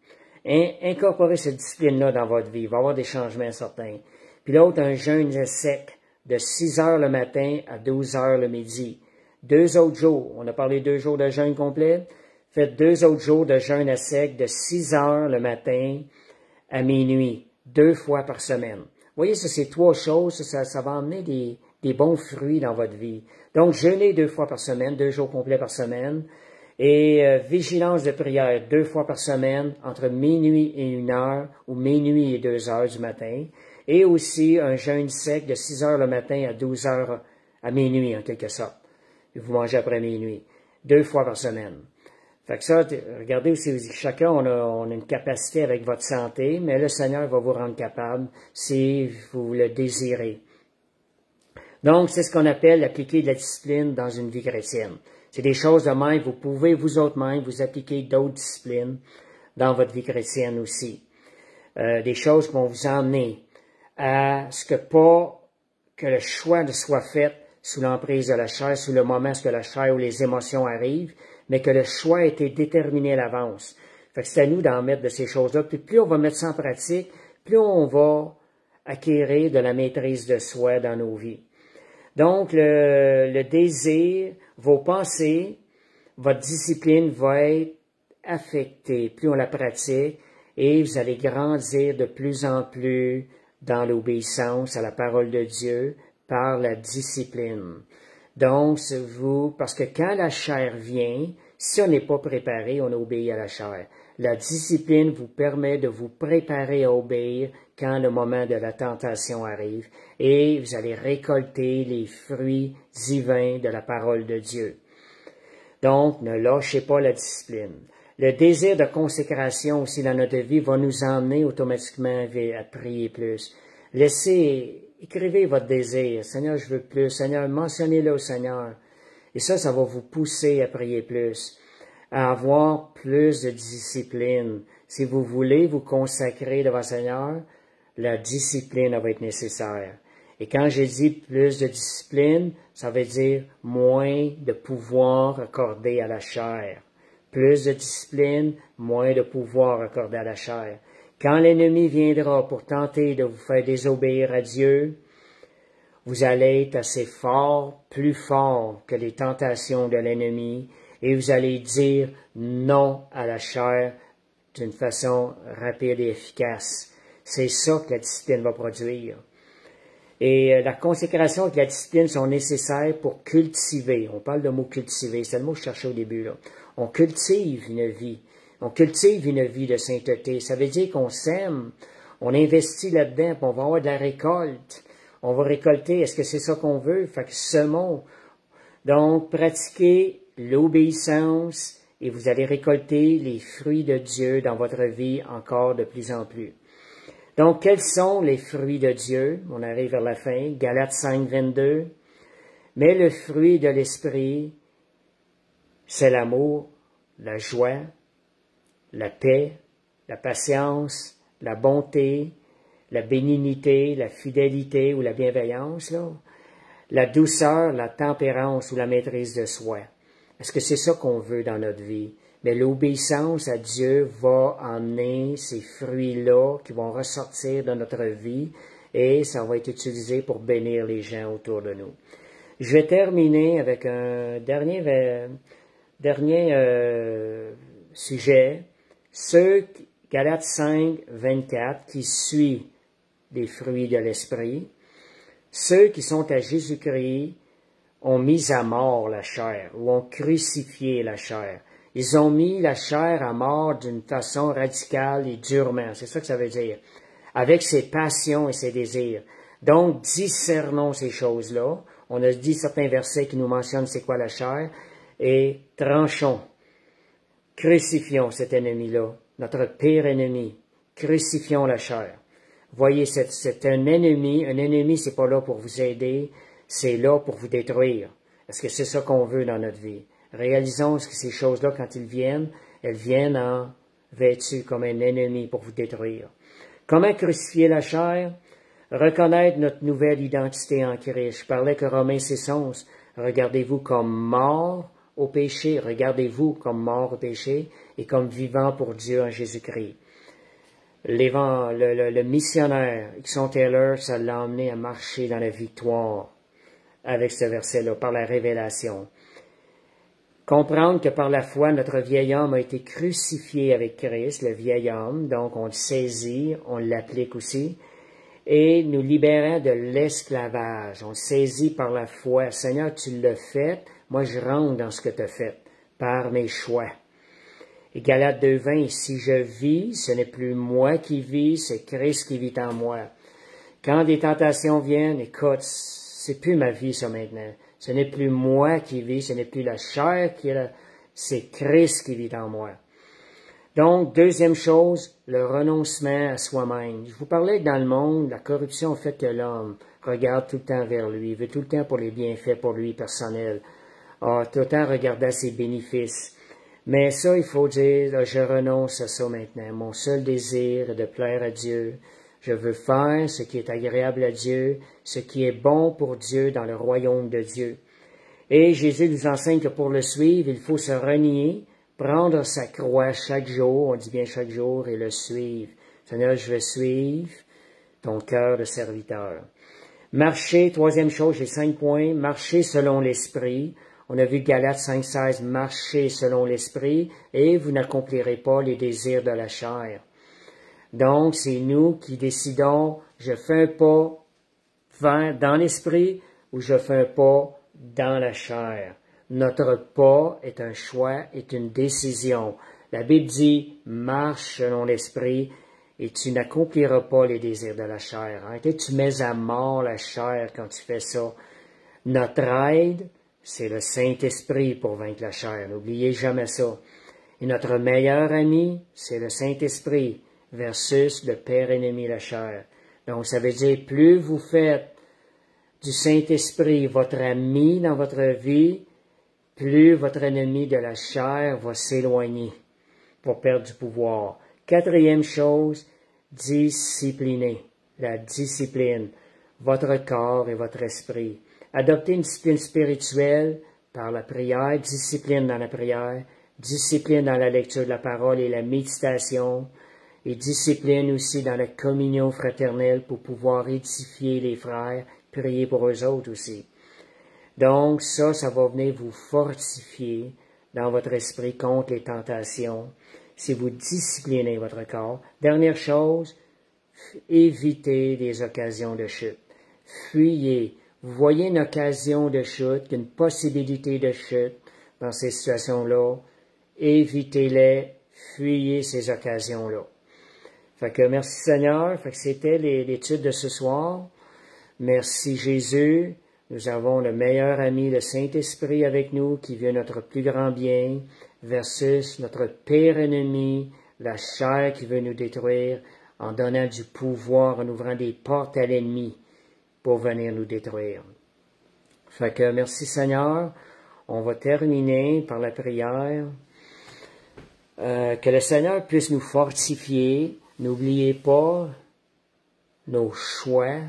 Speaker 1: Incorporez cette discipline-là dans votre vie. Il va y avoir des changements certains. Puis l'autre, un jeûne sec de 6 heures le matin à 12 heures le midi. 2 autres jours. On a parlé 2 jours de jeûne complet. Faites 2 autres jours de jeûne à sec de 6 heures le matin à minuit. 2 fois par semaine. Vous voyez, ça, c'est 3 choses. Ça va emmener des bons fruits dans votre vie. Donc, jeûner 2 fois par semaine, 2 jours complets par semaine, et vigilance de prière 2 fois par semaine, entre minuit et 1 heure, ou minuit et 2 heures du matin, et aussi un jeûne sec de 6 heures le matin à 12 heures à minuit, en quelque sorte. Et vous mangez après minuit, 2 fois par semaine. Fait que ça, regardez aussi, chacun, on a une capacité avec votre santé, mais le Seigneur va vous rendre capable si vous le désirez. Donc, c'est ce qu'on appelle appliquer de la discipline dans une vie chrétienne. C'est des choses de même, vous pouvez vous autres-mêmes vous appliquer d'autres disciplines dans votre vie chrétienne aussi. Des choses qui vont vous emmener à ce que le choix ne soit fait sous l'emprise de la chair, sous le moment où la chair ou les émotions arrivent, mais que le choix a été déterminé à l'avance. Fait que c'est à nous d'en mettre de ces choses-là. Puis plus on va mettre ça en pratique, plus on va acquérir de la maîtrise de soi dans nos vies. Donc, le désir, vos pensées, votre discipline va être affectée. Plus on la pratique, et vous allez grandir de plus en plus dans l'obéissance à la parole de Dieu par la discipline. Donc, parce que quand la chair vient, si on n'est pas préparé, on obéit à la chair. La discipline vous permet de vous préparer à obéir quand le moment de la tentation arrive, et vous allez récolter les fruits divins de la parole de Dieu. Donc, ne lâchez pas la discipline. Le désir de consécration aussi dans notre vie va nous emmener automatiquement à prier plus. Écrivez votre désir. Seigneur, je veux plus. Seigneur, mentionnez-le au Seigneur. Et ça va vous pousser à prier plus, à avoir plus de discipline. Si vous voulez vous consacrer devant le Seigneur, la discipline va être nécessaire. Et quand j'ai dit plus de discipline, ça veut dire moins de pouvoir accordé à la chair. Plus de discipline, moins de pouvoir accordé à la chair. Quand l'ennemi viendra pour tenter de vous faire désobéir à Dieu, vous allez être assez fort, plus fort que les tentations de l'ennemi, et vous allez dire non à la chair d'une façon rapide et efficace. C'est ça que la discipline va produire. Et la consécration et la discipline sont nécessaires pour cultiver. On parle de mot cultiver, c'est le mot que je cherchais au début, là. On cultive une vie. On cultive une vie de sainteté. Ça veut dire qu'on sème, on investit là-dedans, puis on va avoir de la récolte. On va récolter. Est-ce que c'est ça qu'on veut? Fait que semons. Donc, pratiquez l'obéissance et vous allez récolter les fruits de Dieu dans votre vie encore de plus en plus. Donc, quels sont les fruits de Dieu? On arrive vers la fin. Galates 5, 22. Mais le fruit de l'esprit, c'est l'amour, la joie, la paix, la patience, la bonté, la bénignité, la fidélité ou la bienveillance, là, la douceur, la tempérance ou la maîtrise de soi. Est-ce que c'est ça qu'on veut dans notre vie? Mais l'obéissance à Dieu va emmener ces fruits-là qui vont ressortir de notre vie et ça va être utilisé pour bénir les gens autour de nous. Je vais terminer avec un dernier sujet. Galates 5, 24, qui suit les fruits de l'esprit. Ceux qui sont à Jésus-Christ ont mis à mort la chair ou ont crucifié la chair. Ils ont mis la chair à mort d'une façon radicale et durement. C'est ça que ça veut dire. Avec ses passions et ses désirs. Donc, discernons ces choses-là. On a dit certains versets qui nous mentionnent c'est quoi la chair. Et tranchons. Crucifions cet ennemi-là. Notre pire ennemi. Crucifions la chair. Voyez, c'est un ennemi. Un ennemi, c'est pas là pour vous aider. C'est là pour vous détruire. Est-ce que c'est ça qu'on veut dans notre vie? Réalisons que ces choses-là, quand elles viennent en vêtues comme un ennemi pour vous détruire. Comment crucifier la chair? Reconnaître notre nouvelle identité en Christ. Je parlais que Romains 6:11. Regardez-vous comme mort au péché. Regardez-vous comme mort au péché et comme vivant pour Dieu en Jésus-Christ. Le missionnaire, Hudson Taylor, ça l'a emmené à marcher dans la victoire avec ce verset-là, par la révélation. Comprendre que par la foi, notre vieil homme a été crucifié avec Christ, le vieil homme, donc on le saisit, on l'applique aussi, et nous libérant de l'esclavage. On le saisit par la foi. Seigneur, tu l'as fait, moi je rentre dans ce que tu as fait, par mes choix. Et Galates 2:20, si je vis, ce n'est plus moi qui vis, c'est Christ qui vit en moi. Quand des tentations viennent, écoute, c'est plus ma vie ça maintenant. Ce n'est plus moi qui vis, ce n'est plus la chair qui est là, c'est Christ qui vit en moi. Donc, deuxième chose, le renoncement à soi-même. Je vous parlais que dans le monde, la corruption fait que l'homme regarde tout le temps vers lui, veut tout le temps pour les bienfaits pour lui personnel, tout le temps regarder ses bénéfices. Mais ça, il faut dire, là, je renonce à ça maintenant. Mon seul désir est de plaire à Dieu. Je veux faire ce qui est agréable à Dieu, ce qui est bon pour Dieu dans le royaume de Dieu. Et Jésus nous enseigne que pour le suivre, il faut se renier, prendre sa croix chaque jour, on dit bien chaque jour, et le suivre. Seigneur, je veux suivre ton cœur de serviteur. Marcher, troisième chose, j'ai 5 points, marcher selon l'esprit. On a vu Galates 5:16, marcher selon l'esprit, et vous n'accomplirez pas les désirs de la chair. Donc, c'est nous qui décidons, je fais un pas dans l'esprit ou je fais un pas dans la chair. Notre pas est un choix, est une décision. La Bible dit, marche selon l'esprit et tu n'accompliras pas les désirs de la chair. Hein? Tu mets à mort la chair quand tu fais ça. Notre aide, c'est le Saint-Esprit pour vaincre la chair. N'oubliez jamais ça. Et notre meilleur ami, c'est le Saint-Esprit versus le père ennemi, la chair. Donc, ça veut dire, plus vous faites du Saint-Esprit votre ami dans votre vie, plus votre ennemi de la chair va s'éloigner pour perdre du pouvoir. Quatrième chose, discipliner. La discipline. Votre corps et votre esprit. Adoptez une discipline spirituelle par la prière, discipline dans la prière, discipline dans la lecture de la parole et la méditation, et discipline aussi dans la communion fraternelle pour pouvoir édifier les frères, prier pour eux autres aussi. Donc ça va venir vous fortifier dans votre esprit contre les tentations, si vous disciplinez votre corps. Dernière chose, évitez des occasions de chute. Fuyez. Vous voyez une occasion de chute, une possibilité de chute dans ces situations-là, évitez-les, fuyez ces occasions-là. Fait que merci Seigneur, fait que c'était l'étude de ce soir. Merci Jésus, nous avons le meilleur ami, le Saint-Esprit avec nous, qui veut notre plus grand bien, versus notre pire ennemi, la chair qui veut nous détruire, en donnant du pouvoir, en ouvrant des portes à l'ennemi pour venir nous détruire. Fait que merci Seigneur, on va terminer par la prière. Que le Seigneur puisse nous fortifier. N'oubliez pas, nos choix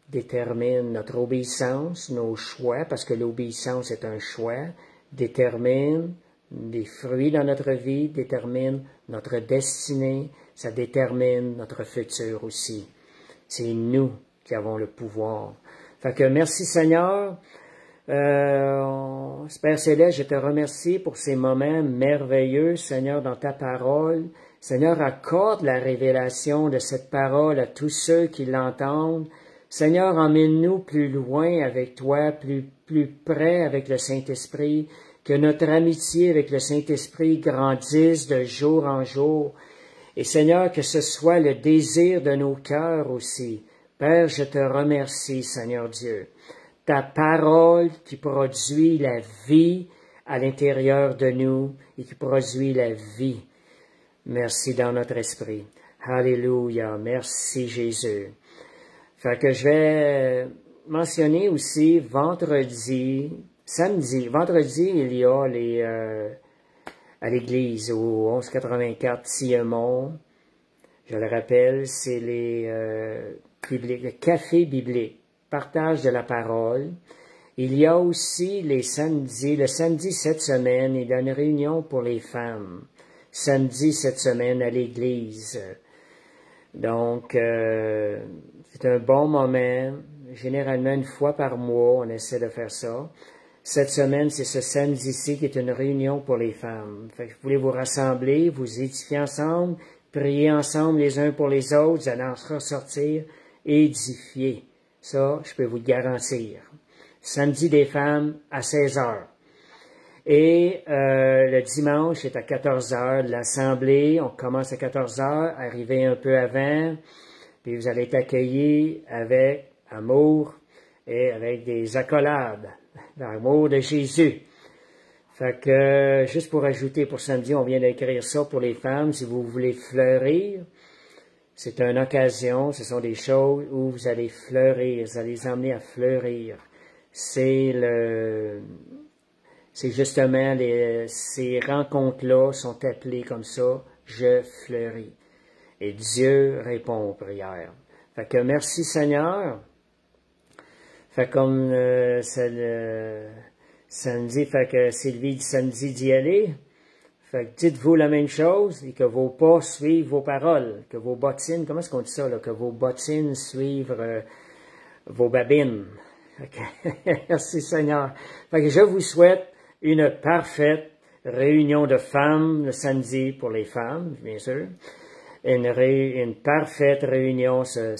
Speaker 1: déterminent notre obéissance, nos choix, parce que l'obéissance est un choix, déterminent les fruits dans notre vie, déterminent notre destinée, ça détermine notre futur aussi. C'est nous qui avons le pouvoir. Fait que merci Seigneur. Père Céleste, je te remercie pour ces moments merveilleux, Seigneur, dans ta parole. Seigneur, accorde la révélation de cette parole à tous ceux qui l'entendent. Seigneur, emmène-nous plus loin avec toi, plus près avec le Saint-Esprit, que notre amitié avec le Saint-Esprit grandisse de jour en jour. Et Seigneur, que ce soit le désir de nos cœurs aussi. Père, je te remercie, Seigneur Dieu. Ta parole qui produit la vie à l'intérieur de nous et qui produit la vie. Merci dans notre esprit. Alléluia. Merci Jésus. Fait que je vais mentionner aussi vendredi, il y a à l'église au 1184 Siemon. Je le rappelle, c'est le café biblique, partage de la parole. Il y a aussi le samedi cette semaine, il y a une réunion pour les femmes. Samedi cette semaine à l'église. Donc, c'est un bon moment. Généralement, une fois par mois, on essaie de faire ça. Cette semaine, c'est ce samedi-ci qui est une réunion pour les femmes. Fait que vous voulez vous rassembler, vous édifier ensemble, prier ensemble les uns pour les autres, vous allez en ressortir édifiés. Ça, je peux vous le garantir. Samedi des femmes à 16 heures. Et le dimanche, c'est à 14 heures, l'assemblée. On commence à 14 heures, arrivez un peu avant, puis vous allez être accueillis avec amour et avec des accolades. L'amour de Jésus. Fait que, juste pour ajouter pour samedi, on vient d'écrire ça pour les femmes. Si vous voulez fleurir, c'est une occasion, ce sont des choses où vous allez fleurir, vous allez les emmener à fleurir. C'est justement ces rencontres-là sont appelées comme ça, je fleuris. Et Dieu répond aux prières. Fait que merci Seigneur. Fait comme c'est le samedi, fait que Sylvie dit samedi d'y aller. Fait que dites-vous la même chose et que vos pas suivent vos paroles, que vos bottines, comment est-ce qu'on dit ça, là, que vos bottines suivent vos babines. Okay. Merci Seigneur. Fait que je vous souhaite une parfaite réunion de femmes le samedi pour les femmes, bien sûr. Une parfaite réunion ce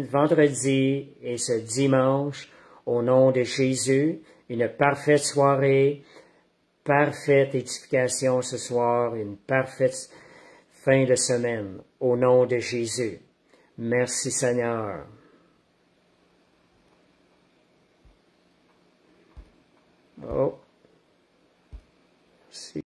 Speaker 1: vendredi et ce dimanche au nom de Jésus. Une parfaite soirée, parfaite édification ce soir, une parfaite fin de semaine au nom de Jésus. Merci Seigneur.